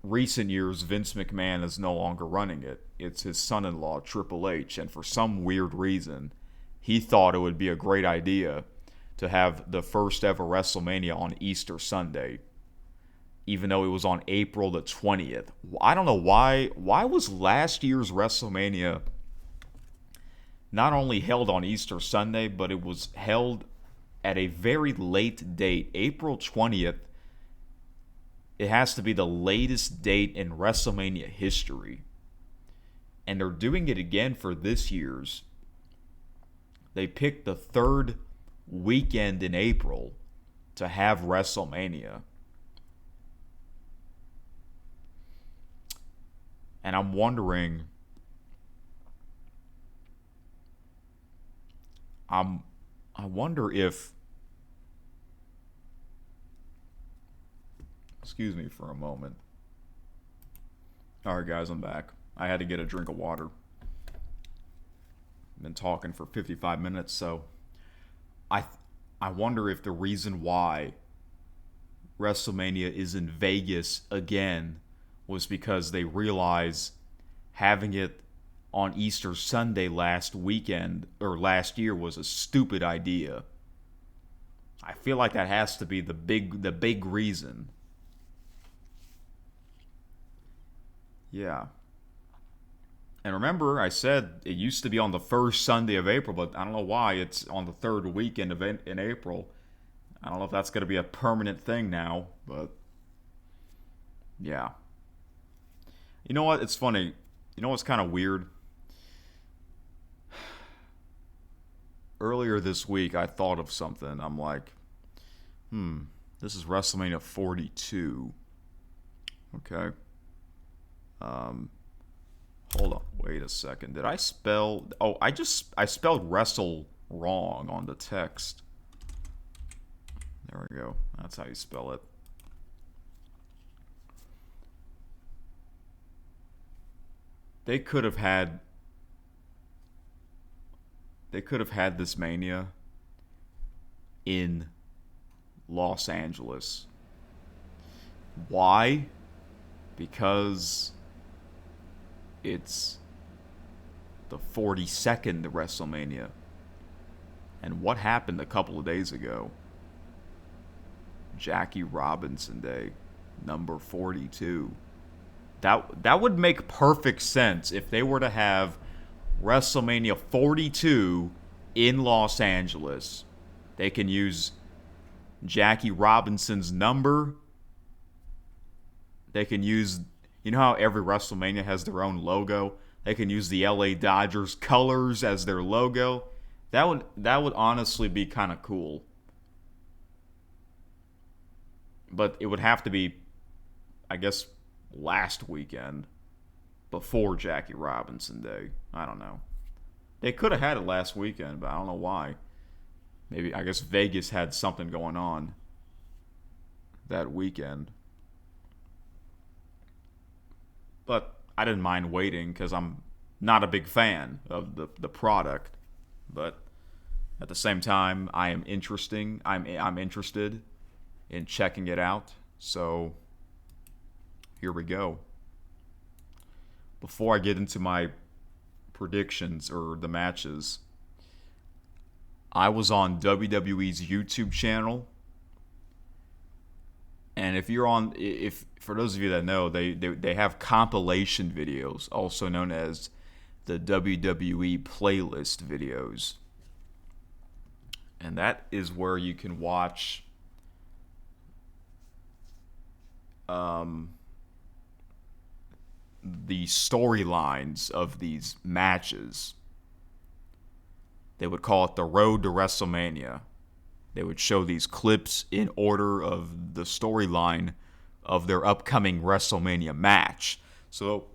recent years, Vince McMahon is no longer running it. It's his son-in-law, Triple H, and for some weird reason, he thought it would be a great idea to have the first ever WrestleMania on Easter Sunday, even though it was on April the 20th. I don't know why. Why was last year's WrestleMania not only held on Easter Sunday, but it was held at a very late date, April 20th. It has to be the latest date in WrestleMania history. And they're doing it again for this year's. They picked the third weekend in April to have WrestleMania. And I'm wondering, I wonder if, excuse me for a moment. Alright guys, I'm back. I had to get a drink of water. Been talking for 55 minutes, so I wonder if the reason why WrestleMania is in Vegas again was because they realized having it on Easter Sunday last year was a stupid idea. I feel like that has to be the big reason. Yeah. And remember, I said it used to be on the first Sunday of April, but I don't know why it's on the third weekend in April. I don't know if that's going to be a permanent thing now, but yeah. You know what? It's funny. You know what's kind of weird? Earlier this week, I thought of something. I'm like, this is WrestleMania 42. Okay. Hold on. Wait a second. Did I spell... Oh, I spelled wrestle wrong on the text. There we go. That's how you spell it. They could have had this Mania in Los Angeles. Why? Because it's the 42nd WrestleMania. And what happened a couple of days ago? Jackie Robinson Day, number 42. That would make perfect sense if they were to have WrestleMania 42 in Los Angeles. They can use Jackie Robinson's number. They can use, you know how every WrestleMania has their own logo? They can use the LA Dodgers colors as their logo. That would honestly be kind of cool. But it would have to be, I guess, last weekend before Jackie Robinson Day. I don't know. They could have had it last weekend, but I don't know why. Maybe, I guess Vegas had something going on that weekend. But I didn't mind waiting because I'm not a big fan of the product. But at the same time, I'm interested in checking it out. So here we go. Before I get into my predictions or the matches, I was on WWE's YouTube channel. And if for those of you that know, they have compilation videos, also known as the WWE playlist videos. And that is where you can watch the storylines of these matches. They would call it the Road to WrestleMania. They would show these clips in order of the storyline of their upcoming WrestleMania match. So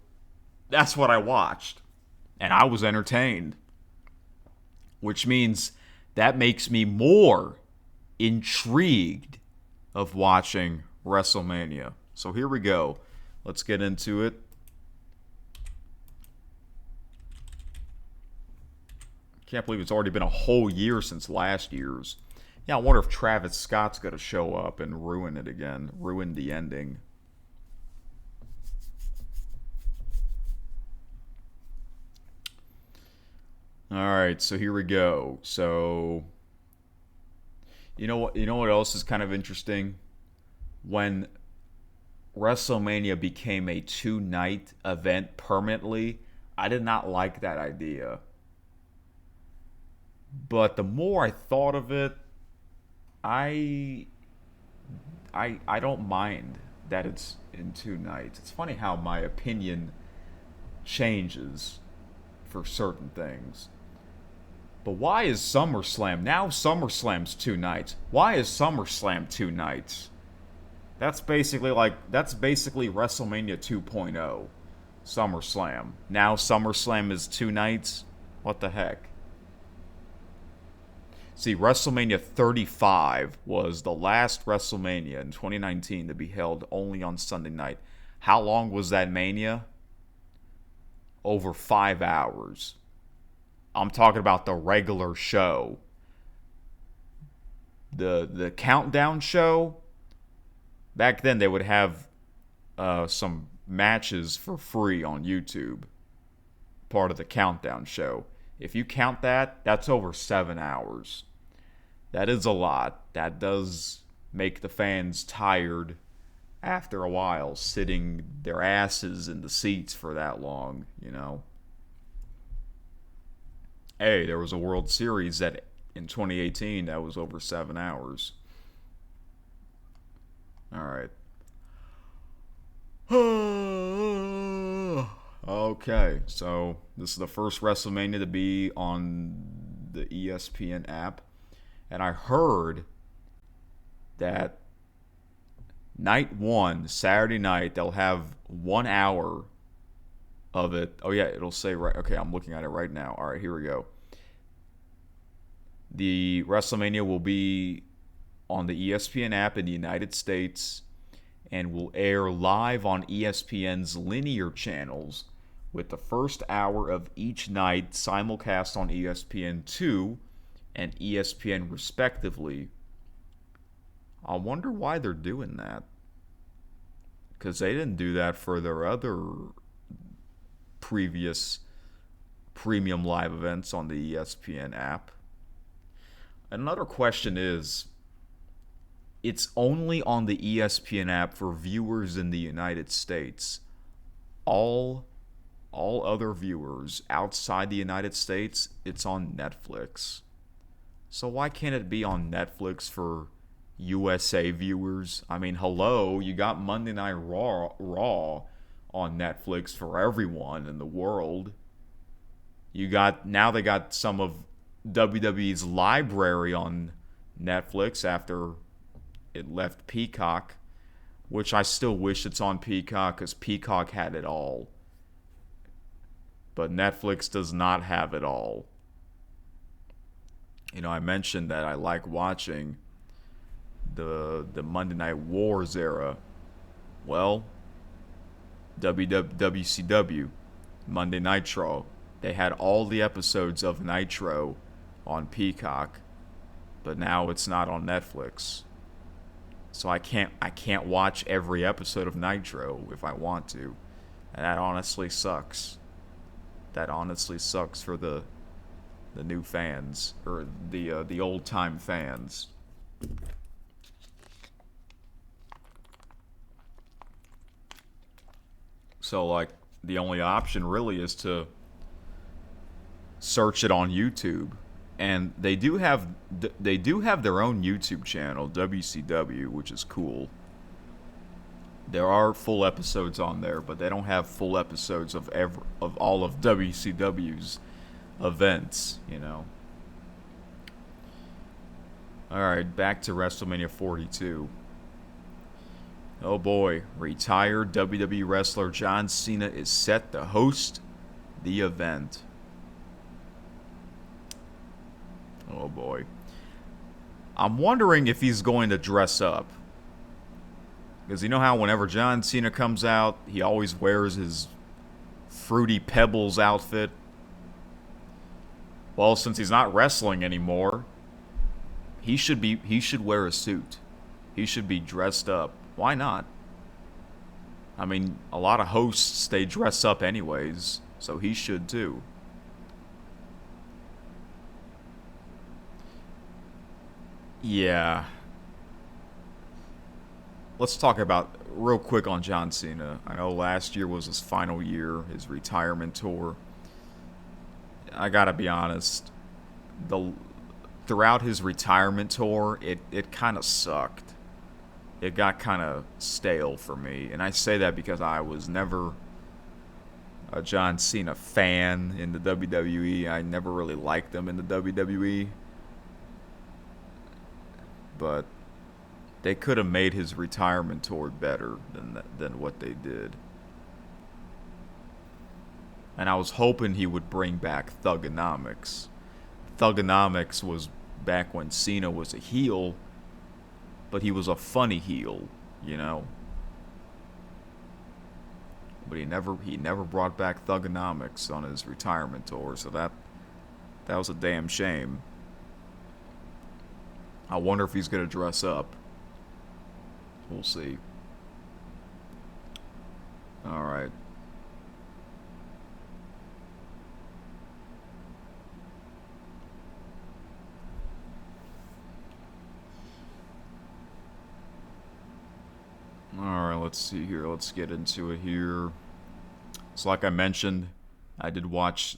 that's what I watched. And I was entertained. Which means that makes me more intrigued of watching WrestleMania. So here we go. Let's get into it. Can't believe it's already been a whole year since last year's. Yeah, I wonder if Travis Scott's going to show up and ruin it again. Ruin the ending. Alright, so here we go. So, you know what else is kind of interesting? When WrestleMania became a 2-night event permanently, I did not like that idea. But the more I thought of it, I don't mind that it's in 2 nights. It's funny how my opinion changes for certain things. But why is SummerSlam? Now SummerSlam's 2 nights. Why is SummerSlam 2 nights? That's basically WrestleMania 2.0. SummerSlam. Now SummerSlam is 2 nights? What the heck? See, WrestleMania 35 was the last WrestleMania in 2019 to be held only on Sunday night. How long was that Mania? over 5 hours. I'm talking about the regular show. The countdown show, back then they would have some matches for free on YouTube. Part of the countdown show. If you count that, that's over 7 hours. That is a lot. That does make the fans tired after a while, sitting their asses in the seats for that long, you know. Hey, there was a World Series that in 2018 that was over 7 hours. All right. Okay, so this is the first WrestleMania to be on the ESPN app. And I heard that night one, Saturday night, they'll have 1 hour of it. Oh, yeah, it'll say right. Okay, I'm looking at it right now. All right, here we go. The WrestleMania will be on the ESPN app in the United States and will air live on ESPN's linear channels, with the first hour of each night simulcast on ESPN2 and ESPN respectively. I wonder why they're doing that. Because they didn't do that for their other previous premium live events on the ESPN app. Another question is, it's only on the ESPN app for viewers in the United States. All other viewers outside the United States, it's on Netflix. So why can't it be on Netflix for USA viewers? I mean, hello, you got Monday Night Raw on Netflix for everyone in the world. Now they got some of WWE's library on Netflix after it left Peacock, which I still wish it's on Peacock because Peacock had it all. But Netflix does not have it all. You know, I mentioned that I like watching the Monday Night Wars era. Well, WCW, Monday Nitro, they had all the episodes of Nitro on Peacock, but now it's not on Netflix. So I can't watch every episode of Nitro if I want to. And that honestly sucks. That honestly sucks for the new fans, or the old time fans. So like the only option really is to search it on YouTube. And they do have their own YouTube channel, WCW, which is cool. There are full episodes on there, but they don't have full episodes of all of WCW's events, you know. All right, back to WrestleMania 42. Oh boy, retired WWE wrestler John Cena is set to host the event. Oh boy. I'm wondering if he's going to dress up. Because you know how whenever John Cena comes out, he always wears his Fruity Pebbles outfit? Well, since he's not wrestling anymore, he should wear a suit. He should be dressed up. Why not? I mean, a lot of hosts, they dress up anyways, so he should too. Yeah. Let's talk about real quick on John Cena. I know last year was his final year, his retirement tour. I gotta be honest, throughout his retirement tour, it kind of sucked. It got kind of stale for me, and I say that because I was never a John Cena fan in the WWE. I never really liked him in the WWE. But they could have made his retirement tour better than what they did. And I was hoping he would bring back Thugonomics. Thugonomics was back when Cena was a heel, but he was a funny heel, you know. but he never brought back Thugonomics on his retirement tour, so that was a damn shame. I wonder if he's gonna dress up. We'll see. All right. All right, let's see here. Let's get into it here. So, like I mentioned, I did watch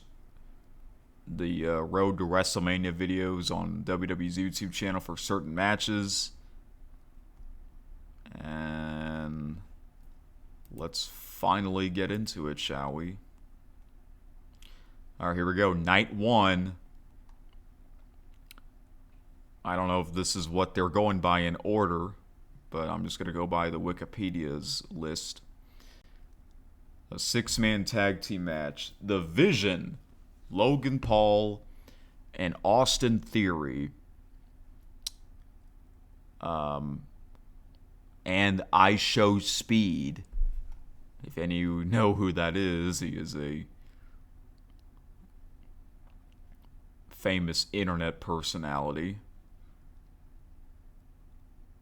the Road to WrestleMania videos on WWE's YouTube channel for certain matches. And let's finally get into it, shall we? All right, here we go. Night 1. I don't know if this is what they're going by in order, but I'm just going to go by the Wikipedia's list. A 6-man tag team match. The Vision, Logan Paul, and Austin Theory. And I Show Speed. If any of you know who that is, he is a famous internet personality.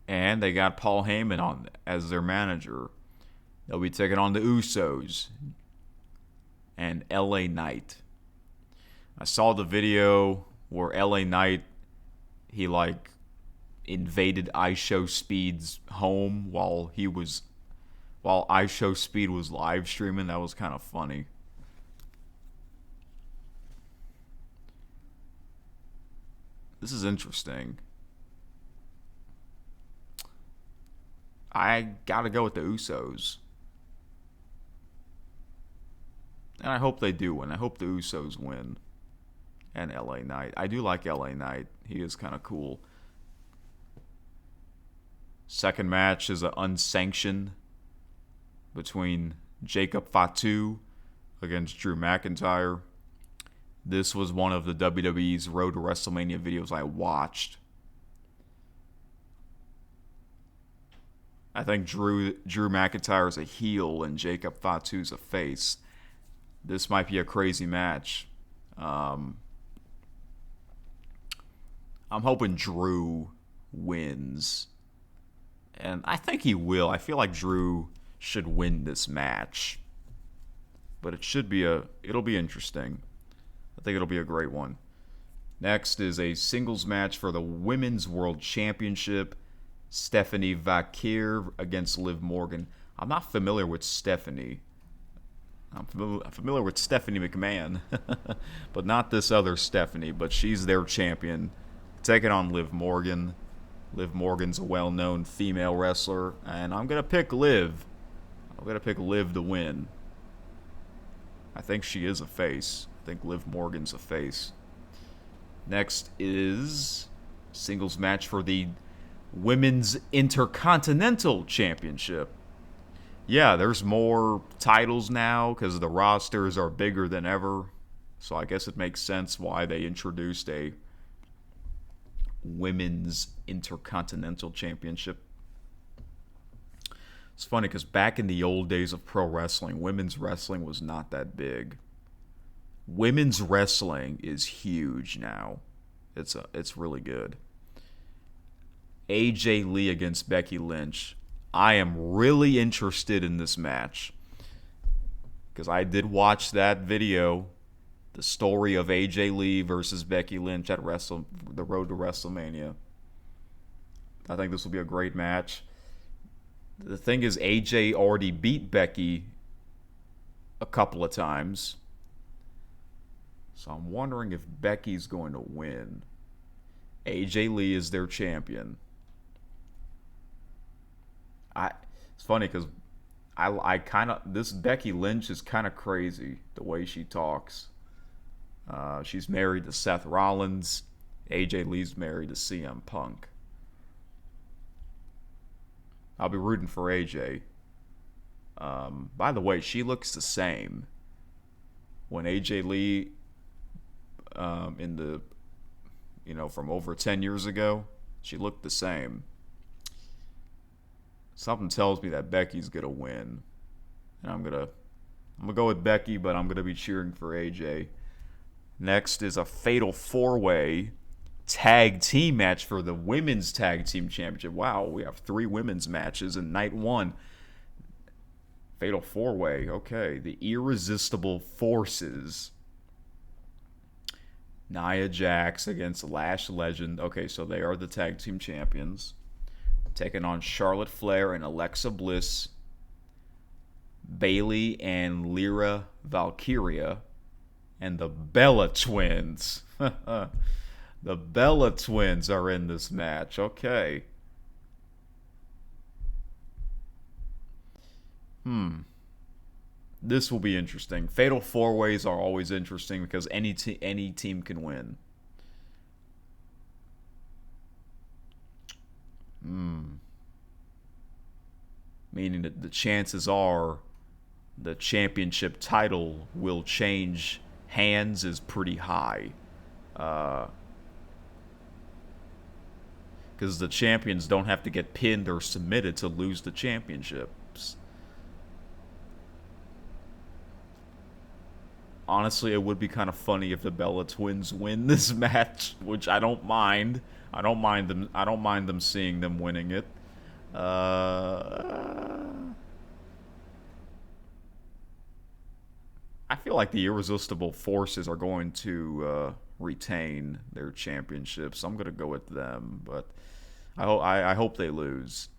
And they got Paul Heyman on as their manager. They'll be taking on the Usos and LA Knight. I saw the video where LA Knight, he invaded I Show Speed's home while I Show Speed was live streaming. That was kind of funny. This is interesting. I gotta go with the Usos. And I hope they do win. I hope the Usos win. And LA Knight. I do like LA Knight. He is kind of cool. Second match is an unsanctioned between Jacob Fatu against Drew McIntyre. This was one of the WWE's Road to WrestleMania videos I watched. I think Drew McIntyre is a heel and Jacob Fatu's a face. This might be a crazy match. I'm hoping Drew wins. And I think he will. I feel like Drew should win this match. But it'll be interesting. I think it'll be a great one. Next is a singles match for the Women's World Championship. Stephanie Vakir against Liv Morgan. I'm not familiar with Stephanie. I'm familiar with Stephanie McMahon. But not this other Stephanie. But she's their champion. Taking on Liv Morgan. Liv Morgan's a well-known female wrestler. And I'm going to pick Liv. I'm going to pick Liv to win. I think she is a face. I think Liv Morgan's a face. Next is singles match for the Women's Intercontinental Championship. Yeah, there's more titles now because the rosters are bigger than ever. So I guess it makes sense why they introduced a Women's Intercontinental Championship. It's funny because back in the old days of pro wrestling, women's wrestling was not that big. Women's wrestling is huge now. It's really good. AJ Lee against Becky Lynch. I am really interested in this match because I did watch that video, the story of AJ Lee versus Becky Lynch at the Road to WrestleMania. I think this will be a great match. The thing is, AJ already beat Becky a couple of times. So I'm wondering if Becky's going to win. AJ Lee is their champion. It's funny because this Becky Lynch is kind of crazy the way she talks. She's married to Seth Rollins. AJ Lee's married to CM Punk. I'll be rooting for AJ. By the way, she looks the same. When AJ Lee, from over 10 years ago, she looked the same. Something tells me that Becky's going to win. And I'm going to I'm going to go with Becky, but I'm going to be cheering for AJ. Next is a fatal four-way tag team match for the women's tag team championship. Wow, we have 3 women's matches in night 1. Fatal four-way. Okay, the Irresistible Forces. Nia Jax against Lash Legend. Okay, so they are the tag team champions. Taking on Charlotte Flair and Alexa Bliss. Bayley and Lyra Valkyria. And the Bella Twins. The Bella Twins are in this match. Okay. This will be interesting. Fatal four-ways are always interesting because any team can win. Meaning that the chances are the championship title will change hands is pretty high. Because the champions don't have to get pinned or submitted to lose the championships. Honestly, it would be kind of funny if the Bella Twins win this match, which I don't mind. I don't mind them seeing them winning it. I feel like the Irresistible Forces are going to retain their championships. I'm going to go with them, but I hope they lose.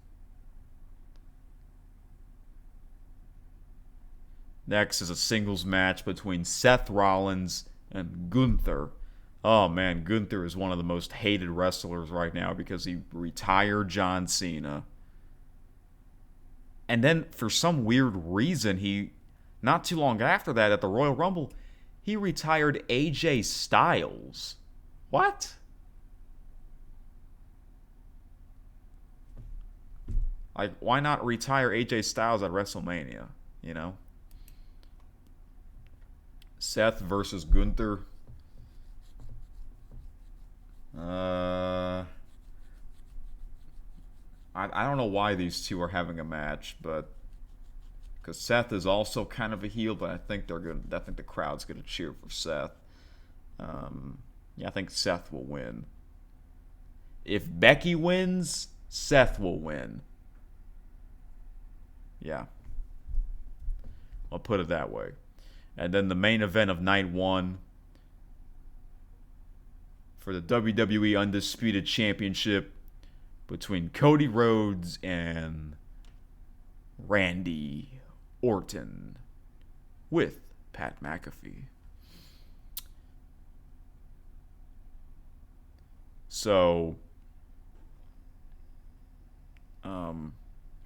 Next is a singles match between Seth Rollins and Gunther. Oh man, Gunther is one of the most hated wrestlers right now because he retired John Cena. And then for some weird reason, not too long after that at the Royal Rumble, he retired AJ Styles. What? Like, why not retire AJ Styles at WrestleMania? You know? Seth versus Gunther. I don't know why these two are having a match, but because Seth is also kind of a heel, but I think the crowd's gonna cheer for Seth. Yeah, I think Seth will win. If Becky wins, Seth will win. Yeah, I'll put it that way. And then the main event of night 1 for the WWE Undisputed Championship between Cody Rhodes and Randy Orton with Pat McAfee. So,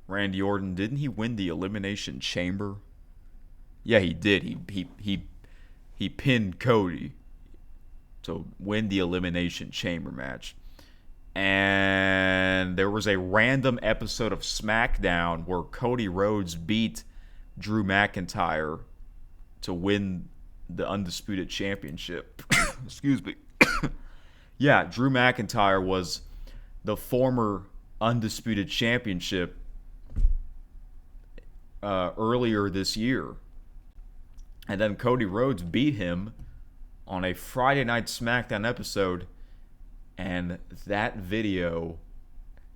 Randy Orton, didn't he win the Elimination Chamber? Yeah, he did. He pinned Cody to win the Elimination Chamber match. And there was a random episode of SmackDown where Cody Rhodes beat Drew McIntyre to win the Undisputed Championship. Excuse me. Yeah, Drew McIntyre was the former Undisputed Championship earlier this year. And then Cody Rhodes beat him on a Friday Night SmackDown episode. And that video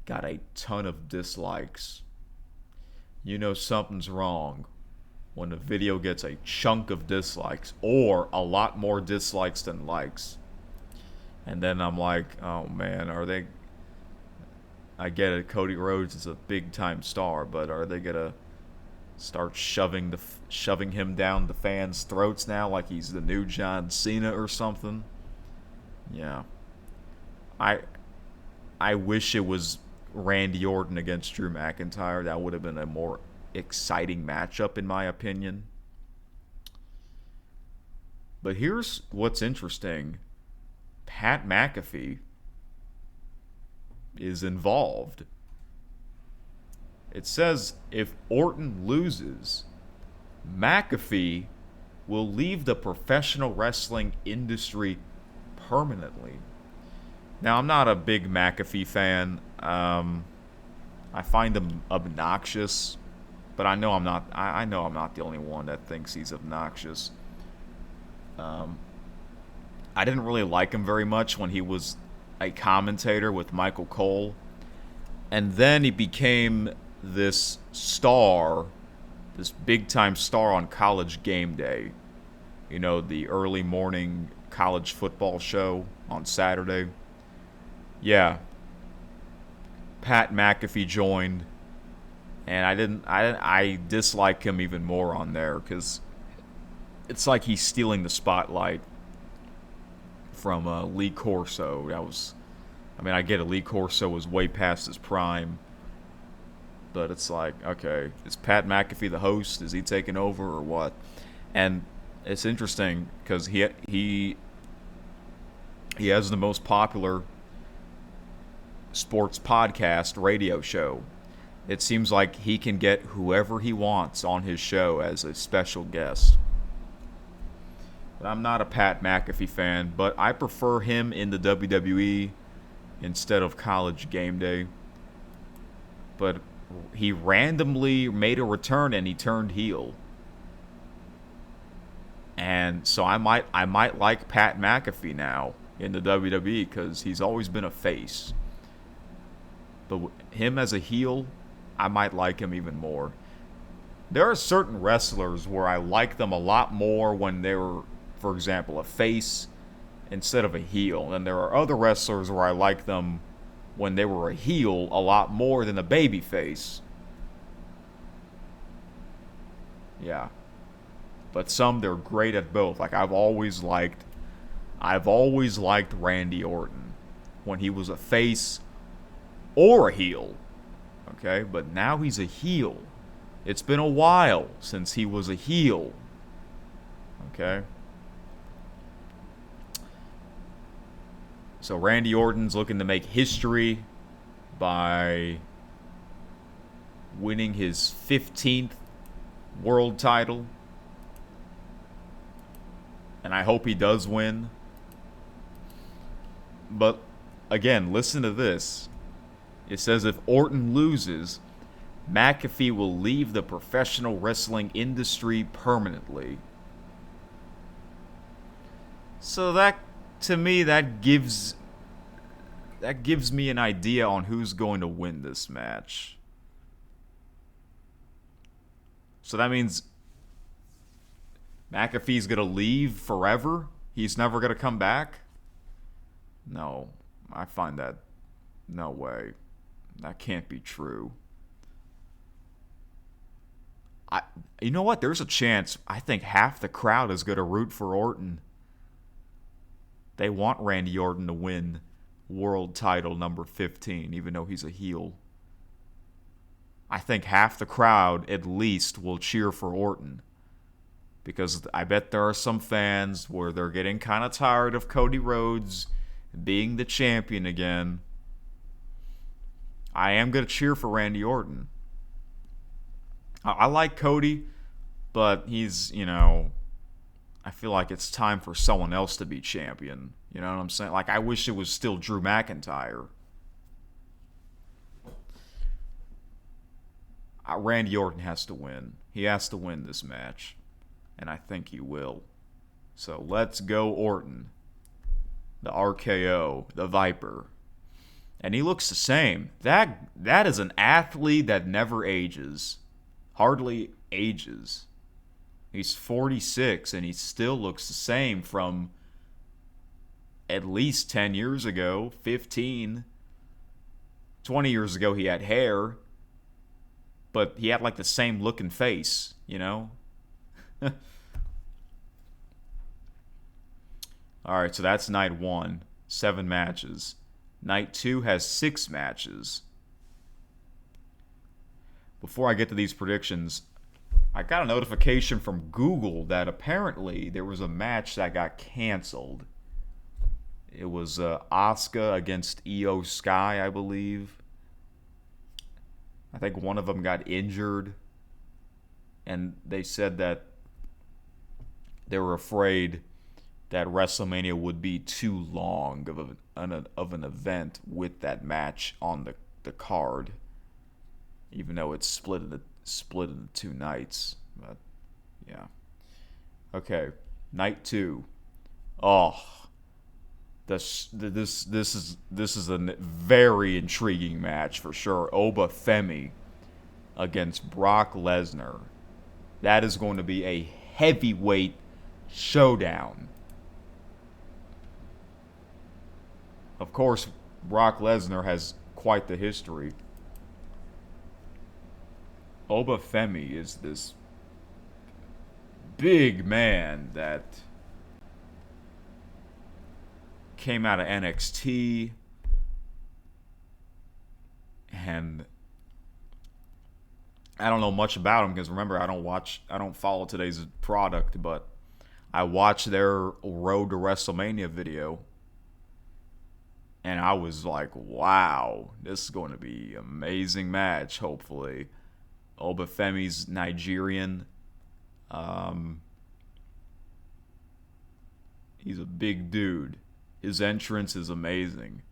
got a ton of dislikes. You know something's wrong when a video gets a chunk of dislikes or a lot more dislikes than likes. And then I'm like, oh man, I get it, Cody Rhodes is a big time star, but are they gonna start shoving him down the fans' throats now like he's the new John Cena or something? Yeah. I wish it was Randy Orton against Drew McIntyre. That would have been a more exciting matchup, in my opinion. But here's what's interesting. Pat McAfee is involved. It says if Orton loses, McAfee will leave the professional wrestling industry permanently. Now, I'm not a big McAfee fan. I find him obnoxious, but I know I'm not. I know I'm not the only one that thinks he's obnoxious. Um, I didn't really like him very much when he was a commentator with Michael Cole, and then he became this star, this big time star on College Game Day. You know, the early morning college football show on Saturday. Yeah, Pat McAfee joined, and I dislike him even more on there because it's like he's stealing the spotlight from Lee Corso. I get it, Lee Corso was way past his prime, but it's like, okay, is Pat McAfee the host? Is he taking over or what? And it's interesting because he has the most popular sports podcast radio show. It seems like he can get whoever he wants on his show as a special guest. But I'm not a Pat McAfee fan, but I prefer him in the WWE instead of College Game Day. But he randomly made a return and he turned heel. And so I might like Pat McAfee now in the WWE because he's always been a face. But him as a heel, I might like him even more. There are certain wrestlers where I like them a lot more when they were, for example, a face instead of a heel. And there are other wrestlers where I like them when they were a heel a lot more than a baby face. Yeah. But some, they're great at both. Like I've always liked Randy Orton when he was a face or a heel. Okay, but now he's a heel. It's been a while since he was a heel. Okay. So Randy Orton's looking to make history by winning his 15th world title. And I hope he does win. But again, listen to this. It says if Orton loses, McAfee will leave the professional wrestling industry permanently. So that, to me, that gives me an idea on who's going to win this match. So that means McAfee's going to leave forever? He's never going to come back? No, I find that, no way. That can't be true. You know what? There's a chance. I think half the crowd is going to root for Orton. They want Randy Orton to win world title number 15, even though he's a heel. I think half the crowd, at least, will cheer for Orton. Because I bet there are some fans where they're getting kind of tired of Cody Rhodes being the champion again. I am going to cheer for Randy Orton. I like Cody, but he's, I feel like it's time for someone else to be champion. You know what I'm saying? Like, I wish it was still Drew McIntyre. Randy Orton has to win. He has to win this match. And I think he will. So let's go Orton. The RKO, the Viper. And he looks the same. That is an athlete that never ages. Hardly ages. He's 46 and he still looks the same from at least 10 years ago, 15. 20 years ago he had hair, but he had like the same looking face, Alright, so that's night 1. 7 matches. Night 2 has 6 matches. Before I get to these predictions, I got a notification from Google that apparently there was a match that got canceled. It was Asuka against Io Sky, I believe. I think one of them got injured. And they said that they were afraid that WrestleMania would be too long of an event with that match on the card. Even though it's split split into 2 nights. But yeah. Okay. Night 2. Oh, this is a very intriguing match for sure. Oba Femi against Brock Lesnar. That is going to be a heavyweight showdown. Of course, Brock Lesnar has quite the history. Oba Femi is this big man that came out of NXT, and I don't know much about him because remember I don't follow today's product, but I watched their Road to WrestleMania video, and I was like, wow, this is going to be an amazing match. Hopefully, Obafemi's Nigerian. He's a big dude. His entrance is amazing,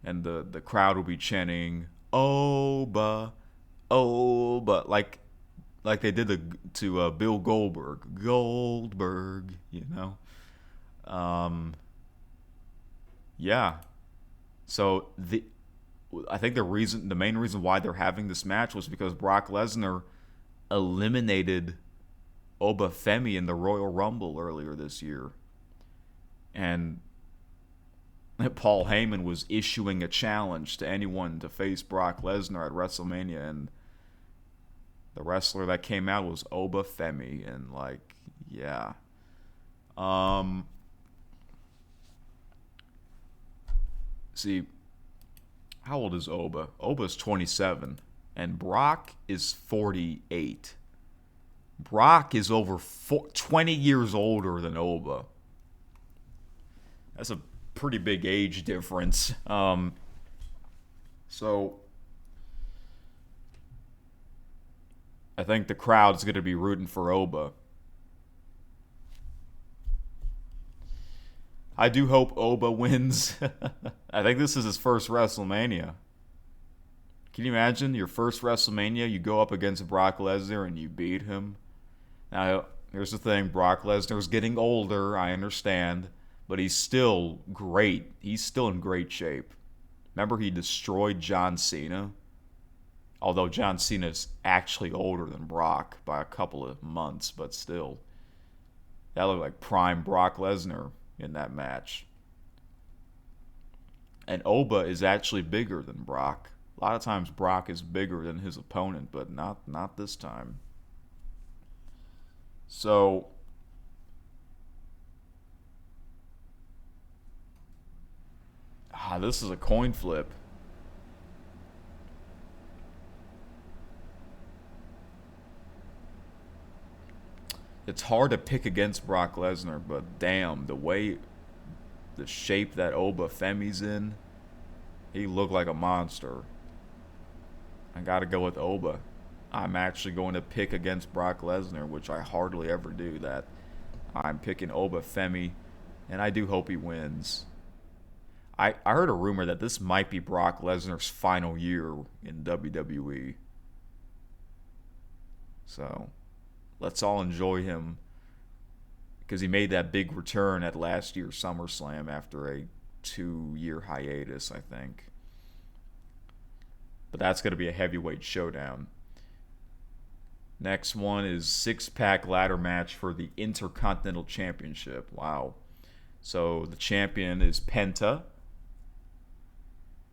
and the crowd will be chanting "Oba, Oba," like they did to Bill Goldberg, you know. Yeah. So I think the main reason why they're having this match was because Brock Lesnar eliminated Oba Femi in the Royal Rumble earlier this year, and Paul Heyman was issuing a challenge to anyone to face Brock Lesnar at WrestleMania, and the wrestler that came out was Oba Femi, and yeah. See, how old is Oba? Oba's 27, and Brock is 48. Brock is over 20 years older than Oba. That's a pretty big age difference. So I think the crowd's going to be rooting for Oba. I do hope Oba wins. I think this is his first WrestleMania. Can you imagine your first WrestleMania, you go up against Brock Lesnar and you beat him? Now, here's the thing, Brock Lesnar's getting older, I understand, but he's still great. He's still in great shape. Remember he destroyed John Cena? Although John Cena's actually older than Brock by a couple of months, but still. That looked like prime Brock Lesnar in that match. And Oba is actually bigger than Brock. A lot of times Brock is bigger than his opponent, but not this time. So this is a coin flip. It's hard to pick against Brock Lesnar, but damn, the shape that Oba Femi's in, he looked like a monster. I gotta go with Oba. I'm actually going to pick against Brock Lesnar, which I hardly ever do that. I'm picking Oba Femi, and I do hope he wins. I heard a rumor that this might be Brock Lesnar's final year in WWE. So let's all enjoy him, because he made that big return at last year's SummerSlam after a 2-year hiatus, I think. But that's going to be a heavyweight showdown. Next one is 6-pack ladder match for the Intercontinental Championship. Wow. So the champion is Penta,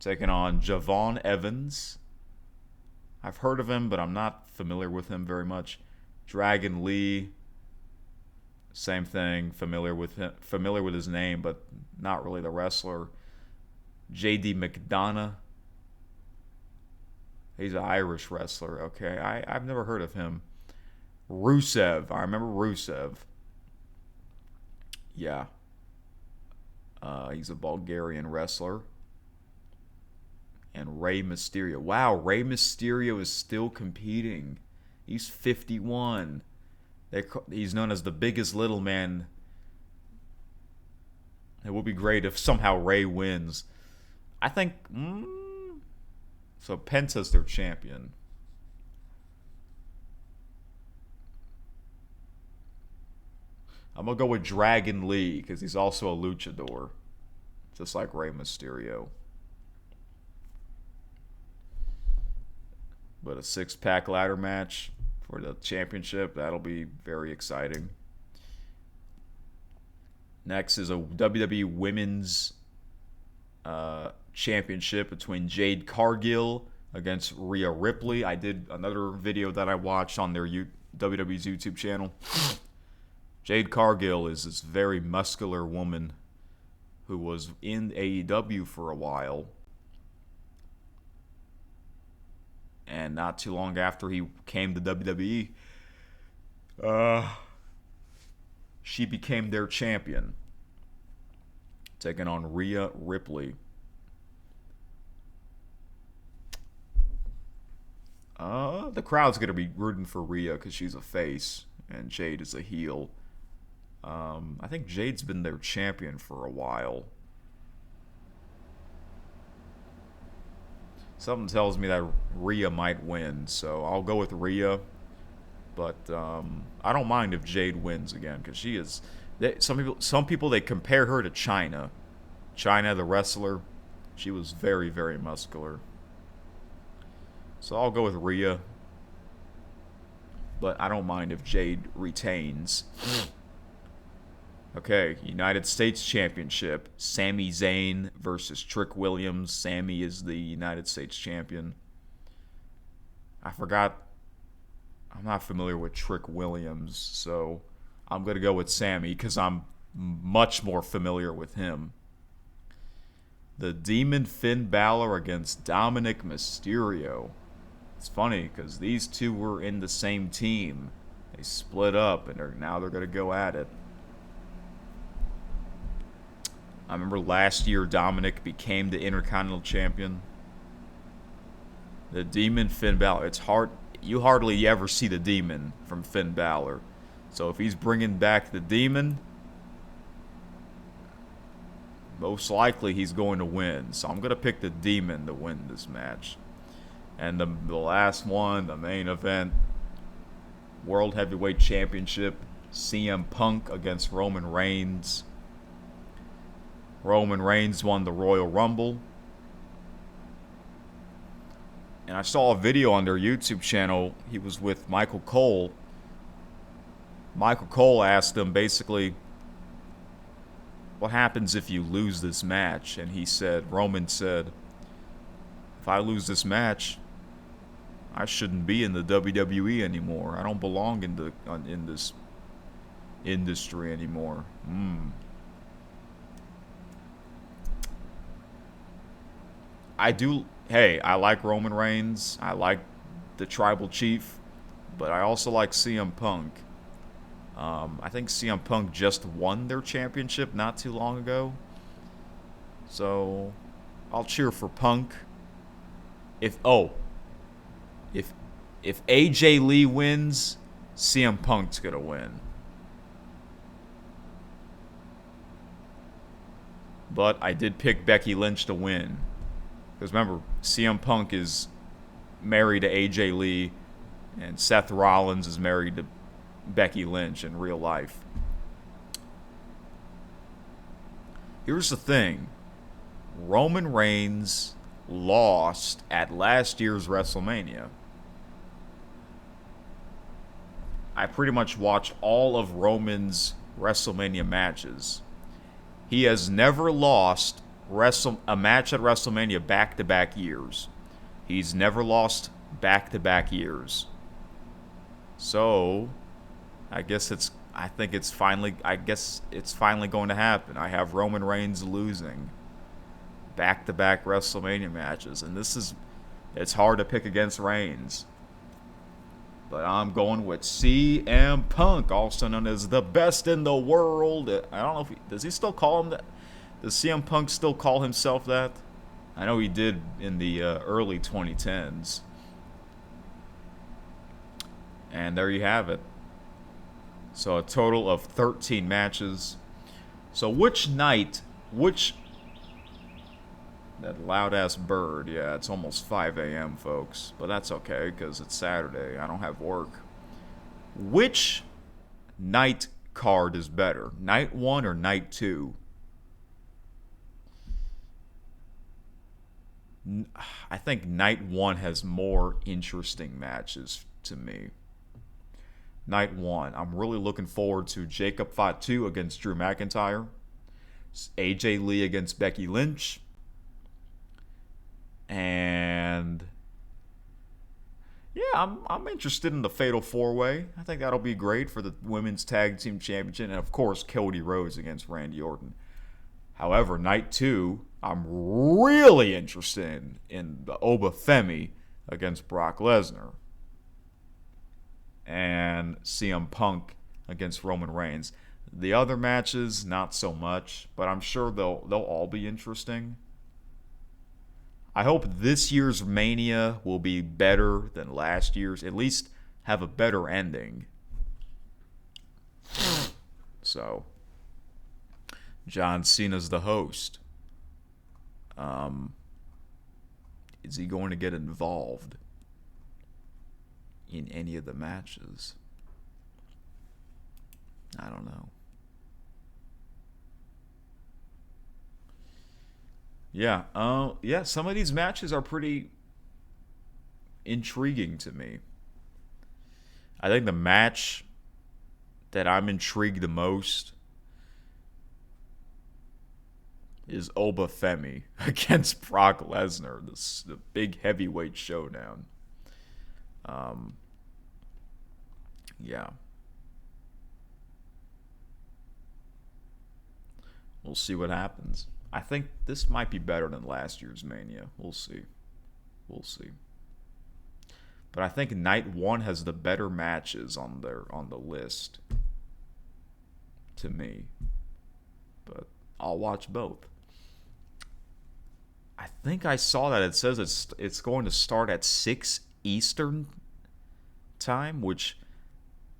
taking on Javon Evans. I've heard of him, but I'm not familiar with him very much. Dragon Lee, same thing, familiar with his name, but not really the wrestler. JD McDonough, he's an Irish wrestler. Okay, I've never heard of him. Rusev, I remember Rusev. Yeah, he's a Bulgarian wrestler. And Rey Mysterio. Wow, Rey Mysterio is still competing. He's 51. He's known as the biggest little man. It would be great if somehow Rey wins. I think. So Penta's their champion. I'm going to go with Dragon Lee because he's also a luchador, just like Rey Mysterio. But a six-pack ladder match for the championship, that'll be very exciting. Next is a WWE Women's Championship between Jade Cargill against Rhea Ripley. I did another video that I watched on their WWE's YouTube channel. Jade Cargill is this very muscular woman who was in AEW for a while. And not too long after he came to WWE, she became their champion, taking on Rhea Ripley. The crowd's going to be rooting for Rhea because she's a face and Jade is a heel. I think Jade's been their champion for a while. Something tells me that Rhea might win, so I'll go with Rhea. But I don't mind if Jade wins again because she is. Some people they compare her to Chyna. Chyna, the wrestler, she was very, very muscular. So I'll go with Rhea. But I don't mind if Jade retains. Okay, United States Championship. Sami Zayn versus Trick Williams. Sami is the United States champion. I forgot. I'm not familiar with Trick Williams, so I'm going to go with Sami because I'm much more familiar with him. The Demon Finn Balor against Dominic Mysterio. It's funny because these two were in the same team. They split up, and now they're going to go at it. I remember last year Dominic became the Intercontinental Champion. The Demon Finn Balor. It's hard. You hardly ever see the Demon from Finn Balor. So if he's bringing back the Demon, most likely he's going to win. So I'm going to pick the Demon to win this match. And the last one, the main event, World Heavyweight Championship, CM Punk against Roman Reigns. Roman Reigns won the Royal Rumble. And I saw a video on their YouTube channel. He was with Michael Cole. Michael Cole asked him basically, what happens if you lose this match? And he said, Roman said, if I lose this match, I shouldn't be in the WWE anymore. I don't belong in this industry anymore. I like Roman Reigns. I like the Tribal Chief. But I also like CM Punk. I think CM Punk just won their championship not too long ago. So I'll cheer for Punk. If AJ Lee wins, CM Punk's going to win. But I did pick Becky Lynch to win. Because remember, CM Punk is married to AJ Lee, and Seth Rollins is married to Becky Lynch in real life. Here's the thing. Roman Reigns lost at last year's WrestleMania. I pretty much watched all of Roman's WrestleMania matches. He has never lost a match at WrestleMania back-to-back years. He's never lost back-to-back years. So, I guess it's finally going to happen. I have Roman Reigns losing back-to-back WrestleMania matches, and it's hard to pick against Reigns. But I'm going with CM Punk, also known as the best in the world. I don't know if does he still call him that? Does CM Punk still call himself that? I know he did in the early 2010s. And there you have it. So a total of 13 matches. So that loud-ass bird, yeah, it's almost 5 a.m., folks. But that's okay, because it's Saturday. I don't have work. Which night card is better, night 1 or night 2? I think night 1 has more interesting matches to me. Night 1, I'm really looking forward to Jacob Fatu against Drew McIntyre, AJ Lee against Becky Lynch, and yeah, I'm interested in the Fatal 4-Way. I think that'll be great for the Women's Tag Team Championship, and of course, Cody Rhodes against Randy Orton. However, night 2, I'm really interested in the Oba Femi against Brock Lesnar, and CM Punk against Roman Reigns. The other matches, not so much, but I'm sure they'll all be interesting. I hope this year's Mania will be better than last year's, at least have a better ending. So, John Cena's the host. Is he going to get involved in any of the matches? I don't know. Yeah, some of these matches are pretty intriguing to me. I think the match that I'm intrigued the most is Oba Femi against Brock Lesnar, the big heavyweight showdown. Yeah. We'll see what happens. I think this might be better than last year's Mania. We'll see. But I think night 1 has the better matches on the list to me. But I'll watch both. I think I saw that it says it's going to start at 6 Eastern time, which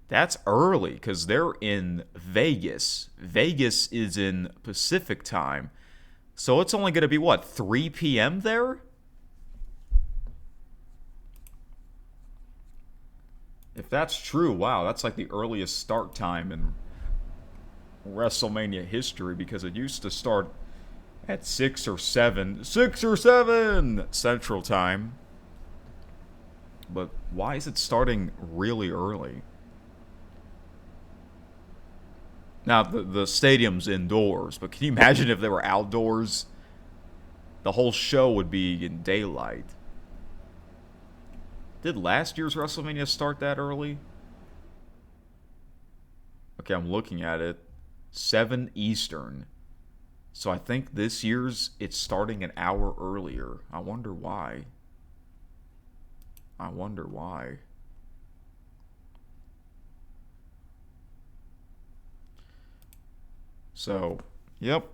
that's early because they're in Vegas. Vegas is in Pacific time. So it's only going to be, 3 p.m. there? If that's true, wow, that's like the earliest start time in WrestleMania history, because it used to start at 6 or 7 Central Time. But why is it starting really early? Now, the stadium's indoors, but can you imagine if they were outdoors? The whole show would be in daylight. Did last year's WrestleMania start that early? Okay, I'm looking at it. 7 Eastern. So I think this year's, it's starting an hour earlier. I wonder why. So, yep.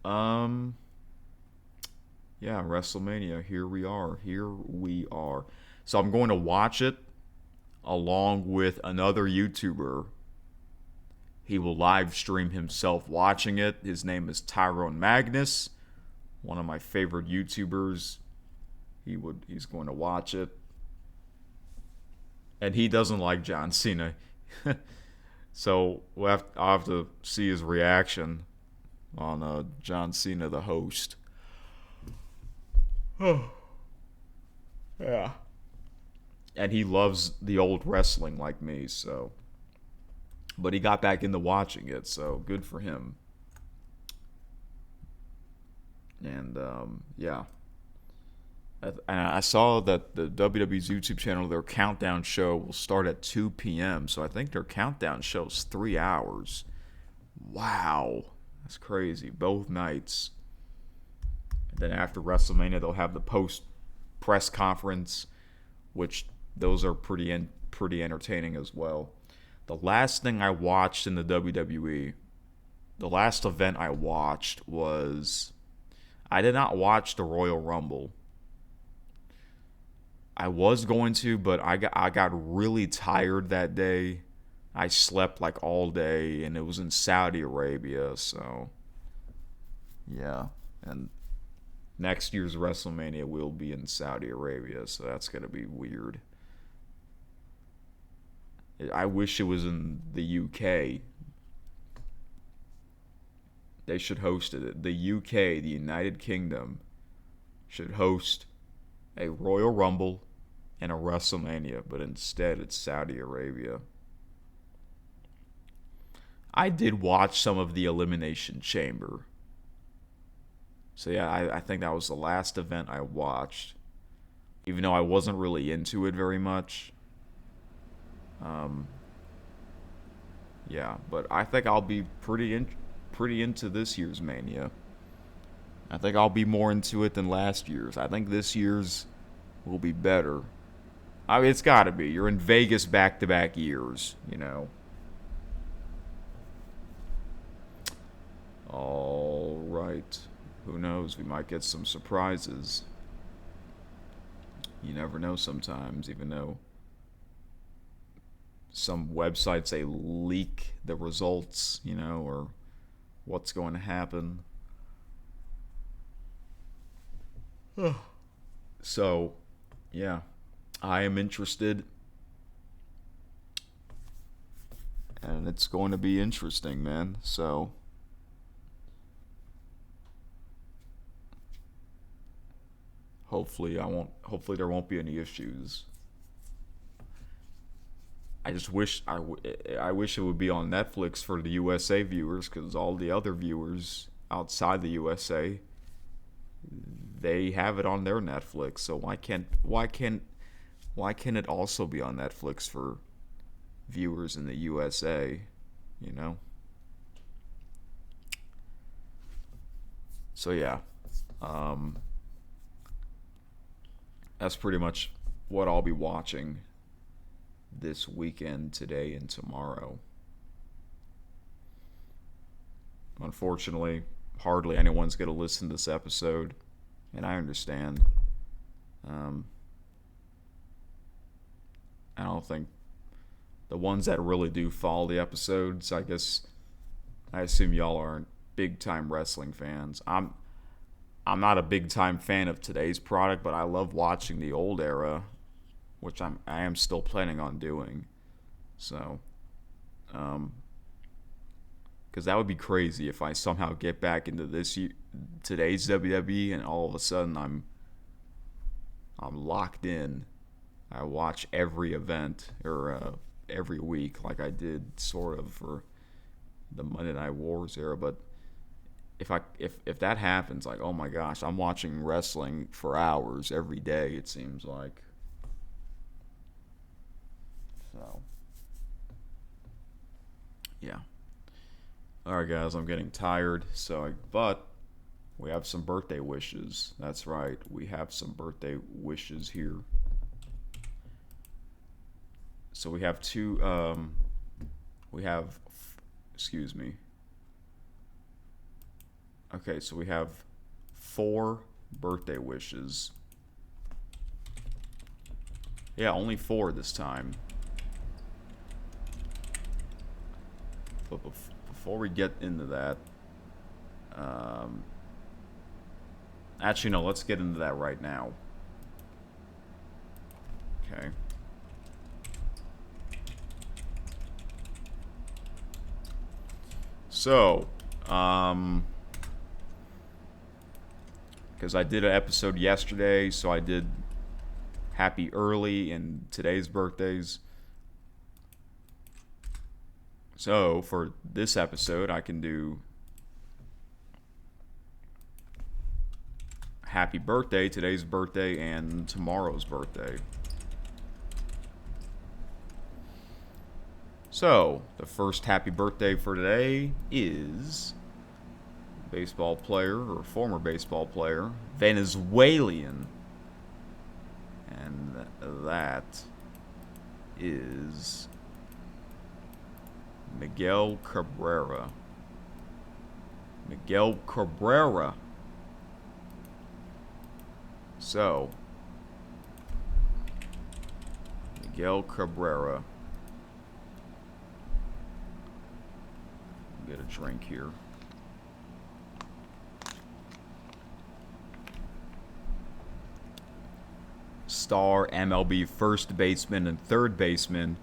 Yeah, WrestleMania, here we are. So I'm going to watch it along with another YouTuber. He will live stream himself watching it. His name is Tyrone Magnus, one of my favorite YouTubers. He's going to watch it. And he doesn't like John Cena. So I'll have to see his reaction on John Cena, the host. Oh, yeah. And he loves the old wrestling like me, so. But he got back into watching it, so good for him. And, yeah. And I saw that the WWE's YouTube channel, their countdown show will start at 2 p.m. So I think their countdown show's 3 hours. Wow. That's crazy. Both nights. And then after WrestleMania, they'll have the post-press conference, which those are pretty entertaining as well. The last thing I watched in the WWE, the last event I watched was... I did not watch the Royal Rumble. I was going to, but I got really tired that day. I slept like all day, and it was in Saudi Arabia, so yeah. And next year's WrestleMania will be in Saudi Arabia, so that's going to be weird. I wish it was in the UK. They should host it. The UK, the United Kingdom, should host a Royal Rumble and a WrestleMania, but instead it's Saudi Arabia. I did watch some of the Elimination Chamber. So yeah, I think that was the last event I watched. Even though I wasn't really into it very much. Yeah, but I think I'll be pretty into this year's Mania. I think I'll be more into it than last year's. I think this year's will be better. I mean, it's got to be. You're in Vegas back-to-back years, you know. All right. Who knows? We might get some surprises. You never know sometimes, even though some websites they leak the results, you know, or what's going to happen. So, yeah, I am interested, and it's going to be interesting, man. So, hopefully there won't be any issues. I just wish I wish it would be on Netflix for the USA viewers, because all the other viewers outside the USA, they have it on their Netflix. So why can't it also be on Netflix for viewers in the USA, you know? So yeah. That's pretty much what I'll be watching this weekend, today and tomorrow. Unfortunately, hardly anyone's going to listen to this episode, and I understand. I don't think the ones that really do follow the episodes, I assume y'all aren't big time wrestling fans. I'm not a big time fan of today's product, but I love watching the old era, which I am still planning on doing. So, because that would be crazy if I somehow get back into today's WWE, and all of a sudden I'm locked in. I watch every event or every week, like I did sort of for the Monday Night Wars era. But if that happens, like, oh my gosh, I'm watching wrestling for hours every day, it seems like. So, yeah. All right, guys, I'm getting tired. But we have some birthday wishes. That's right, we have some birthday wishes here. So we have excuse me. Okay, so we have 4 birthday wishes. Yeah, only 4 this time. But before we get into that, actually, no, let's get into that right now. Okay. So, because I did an episode yesterday, so I did happy early and today's birthdays. So for this episode, I can do happy birthday, today's birthday, and tomorrow's birthday. So the first happy birthday for today is baseball player, or former baseball player, Venezuelan, and that is Miguel Cabrera. Miguel Cabrera. So, Miguel Cabrera. Get a drink here. Star MLB first baseman and third baseman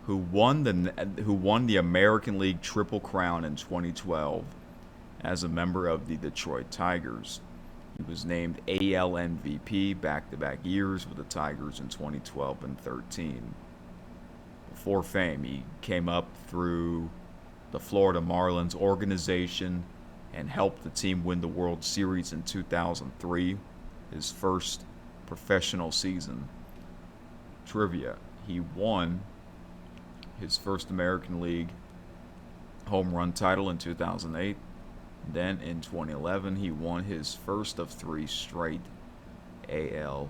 who won the American League Triple Crown in 2012 as a member of the Detroit Tigers. He was named AL MVP back-to-back years with the Tigers in 2012 and 13. Before fame, he came up through the Florida Marlins organization and helped the team win the World Series in 2003, his first professional season. Trivia: he won his first American League home run title in 2008. Then in 2011, he won his first of 3 straight AL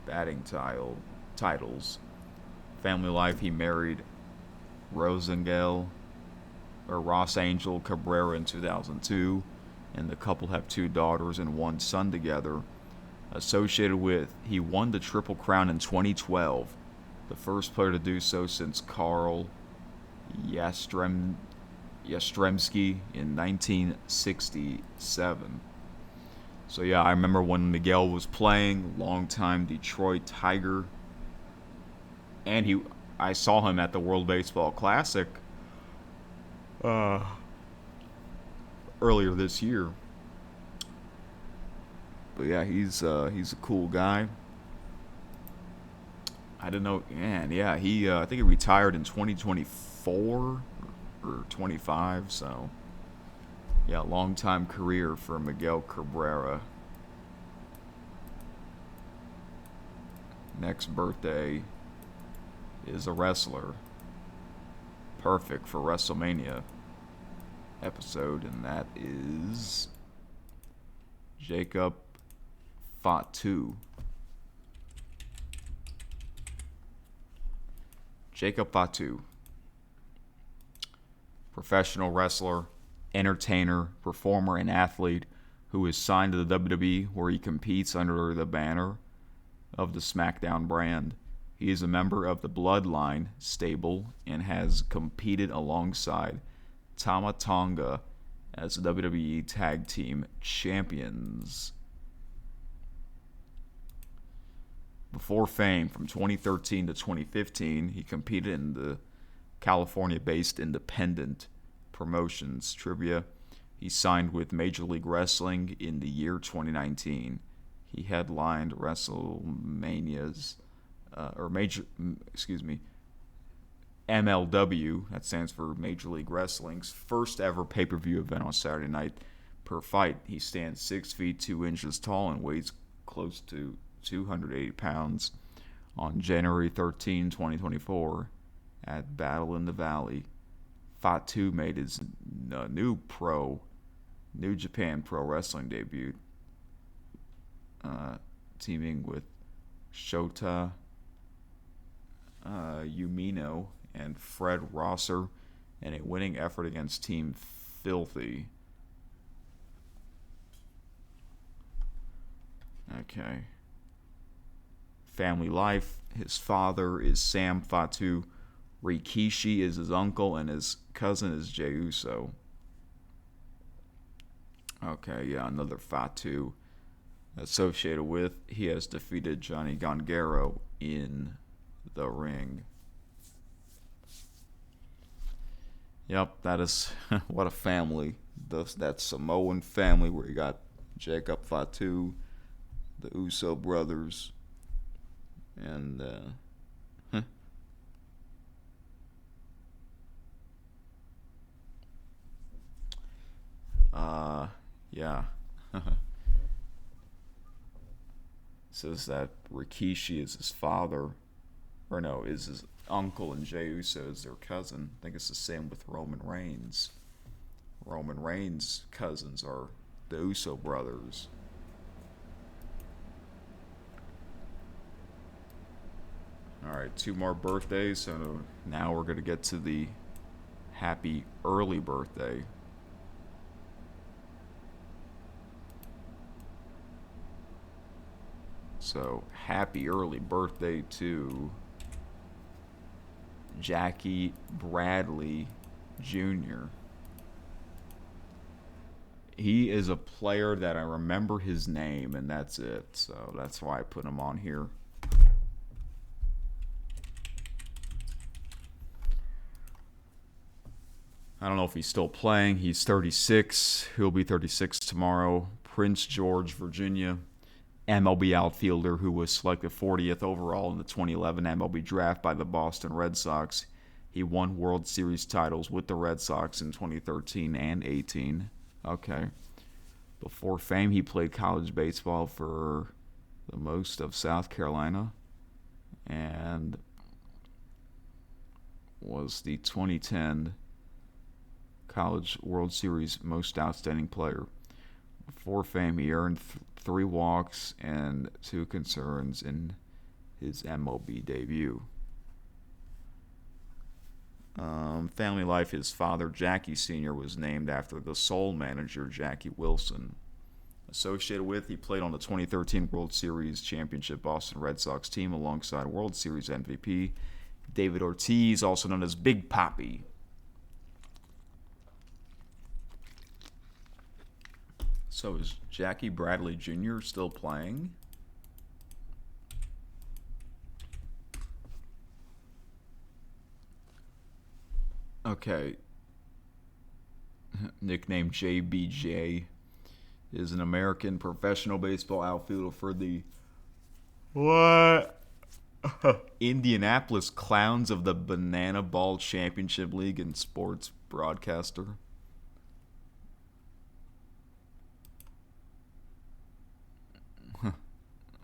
batting titles. Family life: he married Ross Angel Cabrera in 2002, and the couple have 2 daughters and 1 son together. Associated with, he won the Triple Crown in 2012, the first player to do so since Carl Yastrzemski in 1967. So yeah, I remember when Miguel was playing, longtime Detroit Tiger, and I saw him at the World Baseball Classic earlier this year. But yeah, he's a cool guy. I didn't know, man. Yeah, I think he retired in 2024 or 25. So yeah, long time career for Miguel Cabrera. Next birthday is a wrestler. Perfect for WrestleMania episode, and that is Jacob Fatu. Jacob Fatu. Professional wrestler, entertainer, performer, and athlete who is signed to the WWE, where he competes under the banner of the SmackDown brand. He is a member of the Bloodline stable and has competed alongside Tama Tonga as the WWE Tag Team Champions. Before fame, from 2013 to 2015, he competed in the California-based independent promotions. Trivia: he signed with Major League Wrestling in the year 2019. He headlined WrestleManias, MLW, that stands for Major League Wrestling's first ever pay-per-view event on Saturday night. Per fight, he stands 6 feet 2 inches tall and weighs close to 280 pounds. On January 13, 2024, at Battle in the Valley, Fatu made his New Japan Pro Wrestling debut, teaming with Shota Umino and Fred Rosser in a winning effort against Team Filthy. Okay. Family life: his father is Sam Fatu, Rikishi is his uncle, and his cousin is Jey Uso. Okay, yeah, another Fatu associated with. He has defeated Johnny Gongaro in the ring. Yep, that is what a family. That Samoan family where you got Jacob Fatu, the Uso brothers, and yeah. Says that Rikishi is his father, or no, is his uncle, and Jey Uso is their cousin. I think it's the same with Roman Reigns. Roman Reigns' cousins are the Uso brothers. Alright, 2 more birthdays, so now we're going to get to the happy early birthday. So, happy early birthday to Jackie Bradley Jr. He is a player that I remember his name, and that's it. So, that's why I put him on here. I don't know if he's still playing. He's 36. He'll be 36 tomorrow. Prince George, Virginia. MLB outfielder who was selected 40th overall in the 2011 MLB draft by the Boston Red Sox. He won World Series titles with the Red Sox in 2013 and 18. Okay. Before fame, he played college baseball for the most of South Carolina and was the 2010 College World Series Most Outstanding Player. Before fame, he earned 3 walks and 2 concerns in his MLB debut. Family life, his father, Jackie Sr., was named after the Soul manager, Jackie Wilson. Associated with, he played on the 2013 World Series Championship Boston Red Sox team alongside World Series MVP David Ortiz, also known as Big Papi. So is Jackie Bradley Jr. still playing? Okay. Nicknamed JBJ is an American professional baseball outfielder for the Indianapolis Clowns of the Banana Ball Championship League and sports broadcaster.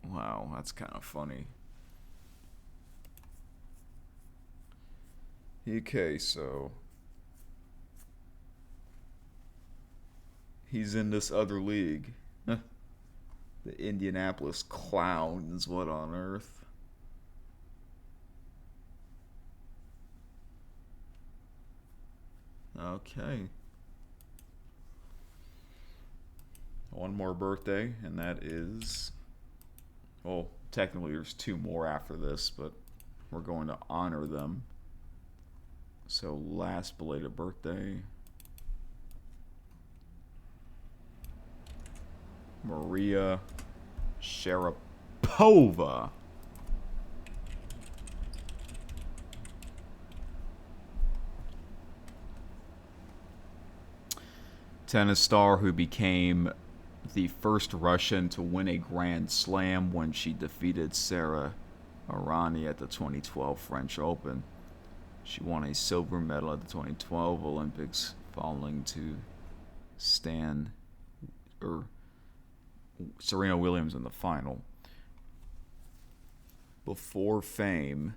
Wow, that's kind of funny. Okay, so he's in this other league. The Indianapolis Clowns. What on earth? Okay. One more birthday, and that is... Well, technically there's 2 more after this, but we're going to honor them. So, last belated birthday. Maria Sharapova. Tennis star who became the first Russian to win a Grand Slam when she defeated Sarah Arani at the 2012 French Open. She won a silver medal at the 2012 Olympics, falling to Serena Williams in the final. Before fame,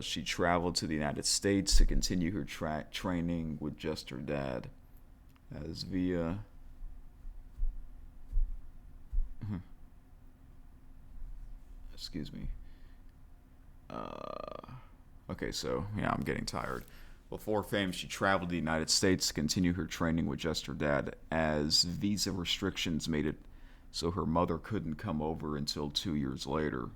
she traveled to the United States to continue her training with just her dad, as via excuse me. Okay, so yeah, I'm getting tired. Before fame, she traveled to the United States to continue her training with just her dad, as visa restrictions made it so her mother couldn't come over until 2 years later.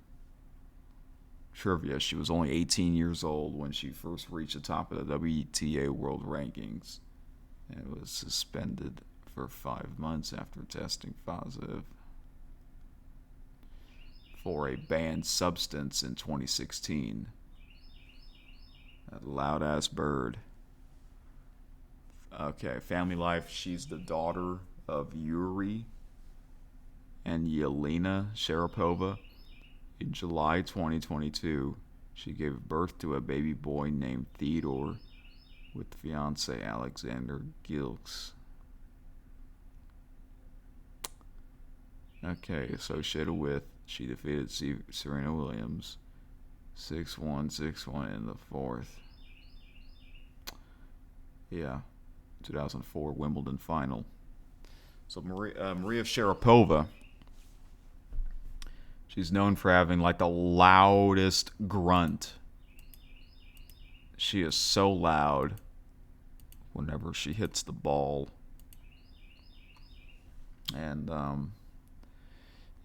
Trivia: she was only 18 years old when she first reached the top of the WTA World Rankings and was suspended for 5 months after testing positive for a banned substance in 2016. That loud ass bird. Okay, family life. She's the daughter of Yuri and Yelena Sharapova. In July 2022, she gave birth to a baby boy named Theodore with fiance Alexander Gilks. Okay, associated with, she defeated Serena Williams 6-1, 6-1 in the 4th. Yeah, 2004 Wimbledon final. So Maria Sharapova, she's known for having like the loudest grunt. She is so loud whenever she hits the ball. And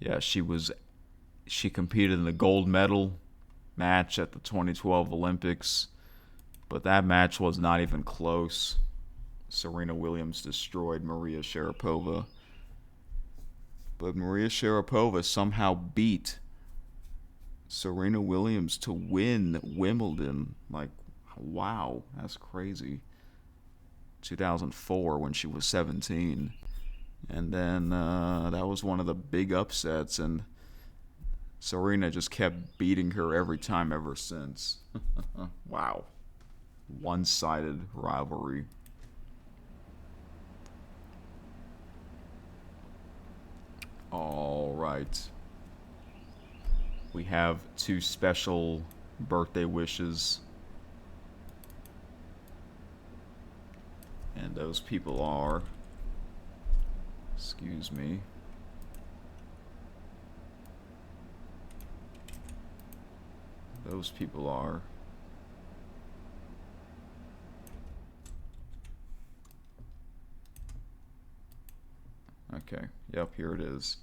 yeah, she competed in the gold medal match at the 2012 Olympics, but that match was not even close. Serena Williams destroyed Maria Sharapova. But Maria Sharapova somehow beat Serena Williams to win Wimbledon. Like, Wow, that's crazy. 2004 when she was 17. And then that was one of the big upsets, and Serena just kept beating her every time ever since. Wow. One-sided rivalry. All right. We have two special birthday wishes. And those people are, excuse me, those people are okay, yep, here it is.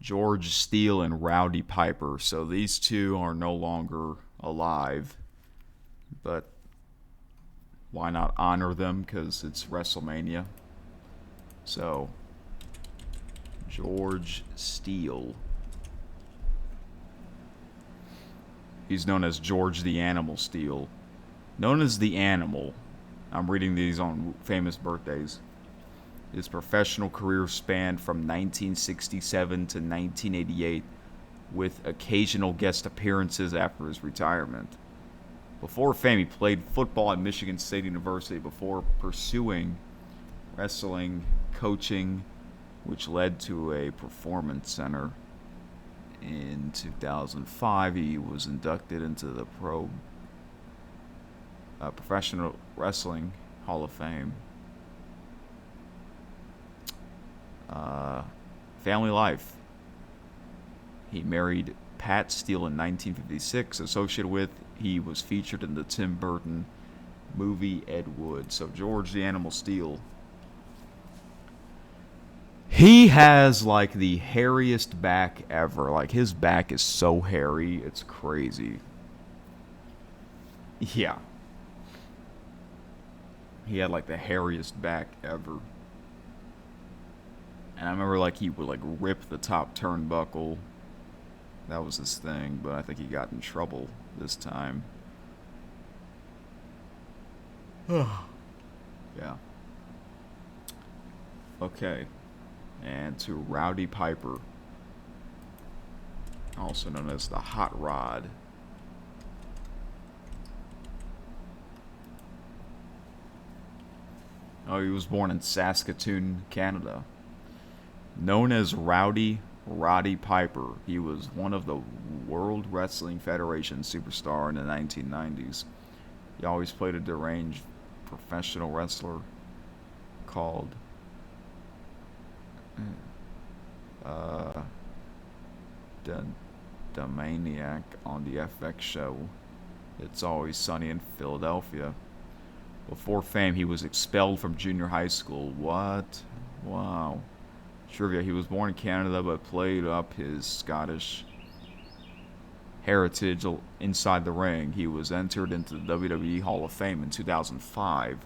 George Steele and Rowdy Piper. So these two are no longer alive, but why not honor them? Because it's WrestleMania. So, George Steele. He's known as George the Animal Steele. Known as the Animal. I'm reading these on famous birthdays. His professional career spanned from 1967 to 1988, with occasional guest appearances after his retirement. Before fame, he played football at Michigan State University before pursuing wrestling, coaching, which led to a performance center. In 2005, he was inducted into the Professional Wrestling Hall of Fame. Family life. He married Pat Steele in 1956. Associated with, he was featured in the Tim Burton movie Ed Wood. So George the Animal Steele. He has like the hairiest back ever. Like his back is so hairy, it's crazy. Yeah. He had like the hairiest back ever. And I remember like he would like rip the top turnbuckle. That was his thing, but I think he got in trouble this time. Yeah. Okay. And to Rowdy Piper, also known as the Hot Rod. Oh, he was born in Saskatoon, Canada. Known as Rowdy Roddy Piper, he was one of the World Wrestling Federation superstar in the 1990s. He always played a deranged professional wrestler called the Maniac on the FX show It's Always Sunny in Philadelphia. Before fame, he was expelled from junior high school. What? Wow. Trivia, he was born in Canada but played up his Scottish heritage inside the ring. He was entered into the WWE Hall of Fame in 2005.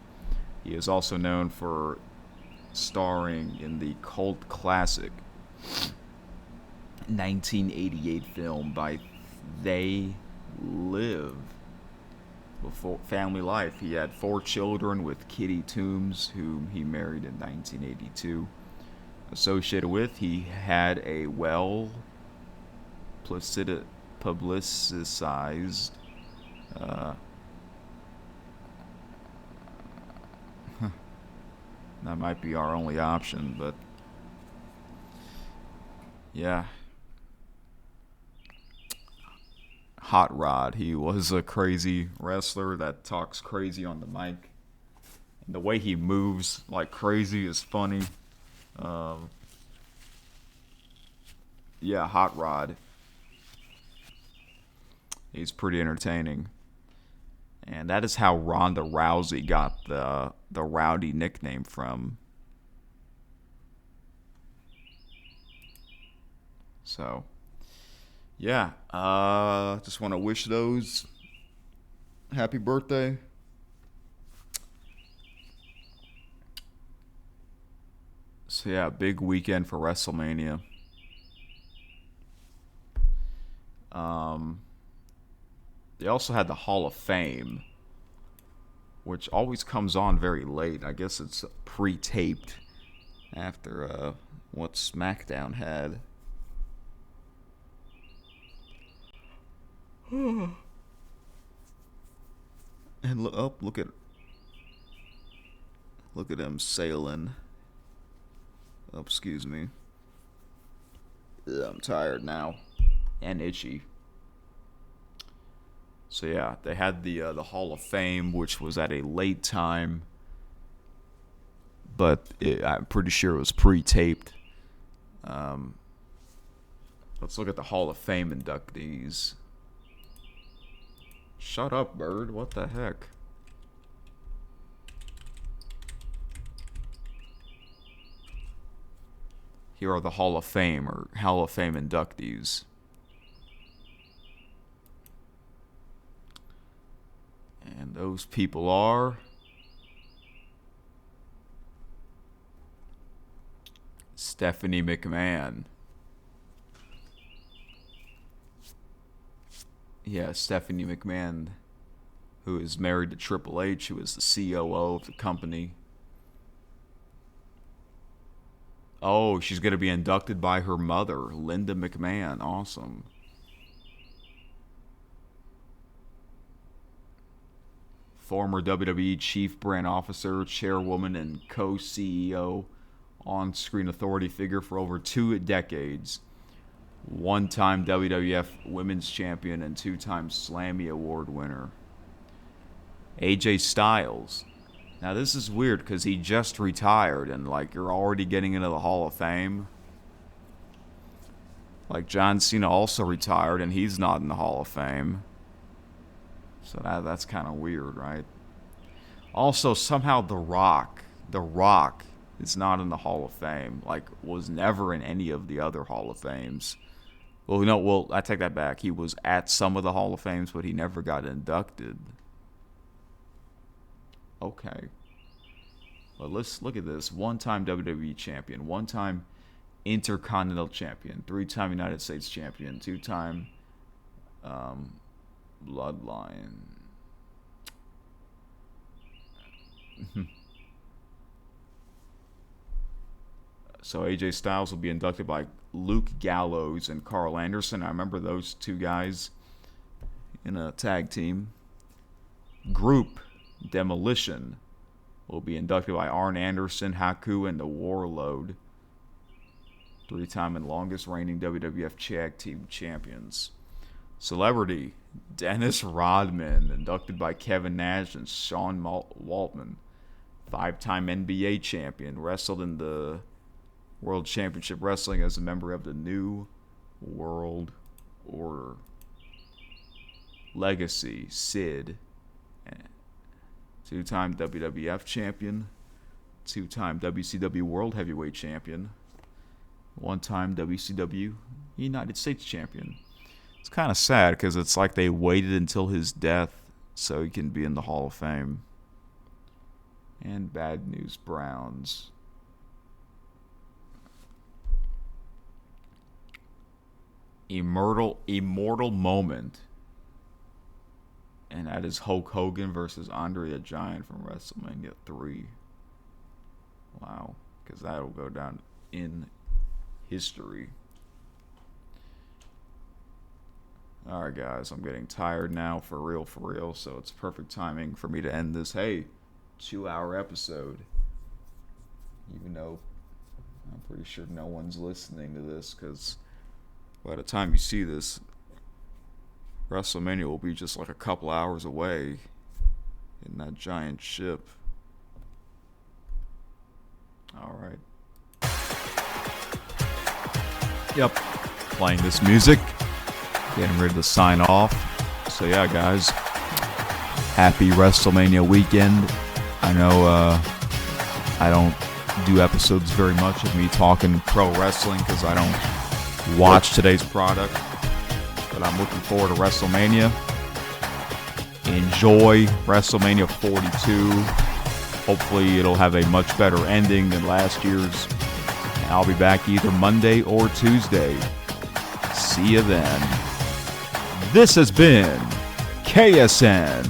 He is also known for starring in the cult classic 1988 film by They Live. Before family life, he had 4 children with Kitty Toombs, whom he married in 1982. Associated with, he had a well publicized that might be our only option, but yeah. Hot Rod. He was a crazy wrestler that talks crazy on the mic. And the way he moves like crazy is funny. Yeah, Hot Rod. He's pretty entertaining. And that is how Ronda Rousey got the Rowdy nickname from. So, yeah, just want to wish those happy birthday. So yeah, big weekend for WrestleMania. They also had the Hall of Fame, which always comes on very late. I guess it's pre-taped after what SmackDown had. And look at him sailing. Oh, excuse me. I'm tired now and itchy. So yeah, they had the Hall of Fame, which was at a late time, but I'm pretty sure it was pre-taped. Let's look at the Hall of Fame inductees. Shut up, bird. What the heck? Here are the Hall of Fame or Hall of Fame inductees. And those people are Stephanie McMahon. Yeah, Stephanie McMahon, who is married to Triple H, who is the COO of the company. Oh, she's going to be inducted by her mother, Linda McMahon. Awesome. Former WWE Chief Brand Officer, Chairwoman, and co-CEO, on-screen authority figure for over 2 decades. One-time WWF Women's Champion and 2-time Slammy Award winner. AJ Styles. Now this is weird because he just retired and like you're already getting into the Hall of Fame. Like John Cena also retired and he's not in the Hall of Fame. So that's kind of weird, right? Also, somehow The Rock is not in the Hall of Fame. Like, was never in any of the other Hall of Fames. Well, I take that back. He was at some of the Hall of Fames, but he never got inducted. Okay. Well, let's look at this. 1-time WWE champion, 1-time Intercontinental champion, 3-time United States champion, 2-time Bloodline. So AJ Styles will be inducted by Luke Gallows and Carl Anderson. I remember those two guys in a tag team. Group Demolition will be inducted by Arn Anderson, Haku, and the Warlord. 3-time and longest reigning WWF Tag Team Champions. Celebrity Dennis Rodman, inducted by Kevin Nash and Sean Waltman. 5-time NBA champion, wrestled in the World Championship Wrestling as a member of the New World Order. Legacy, Sid. 2-time WWF champion. 2-time WCW World Heavyweight champion. 1-time WCW United States champion. It's kind of sad because it's like they waited until his death so he can be in the Hall of Fame. And Bad News Browns. Immortal moment. And that is Hulk Hogan versus Andre the Giant from WrestleMania 3. Wow. Because that'll go down in history. Alright guys, I'm getting tired now for real, so it's perfect timing for me to end this, 2-hour episode. Even though I'm pretty sure no one's listening to this, because by the time you see this, WrestleMania will be just like a couple hours away in that giant ship. Alright. Yep. Playing this music. Getting ready to sign off. So yeah, guys. Happy WrestleMania weekend. I know I don't do episodes very much of me talking pro wrestling because I don't watch today's product. But I'm looking forward to WrestleMania. Enjoy WrestleMania 42. Hopefully it'll have a much better ending than last year's. And I'll be back either Monday or Tuesday. See you then. This has been KSN.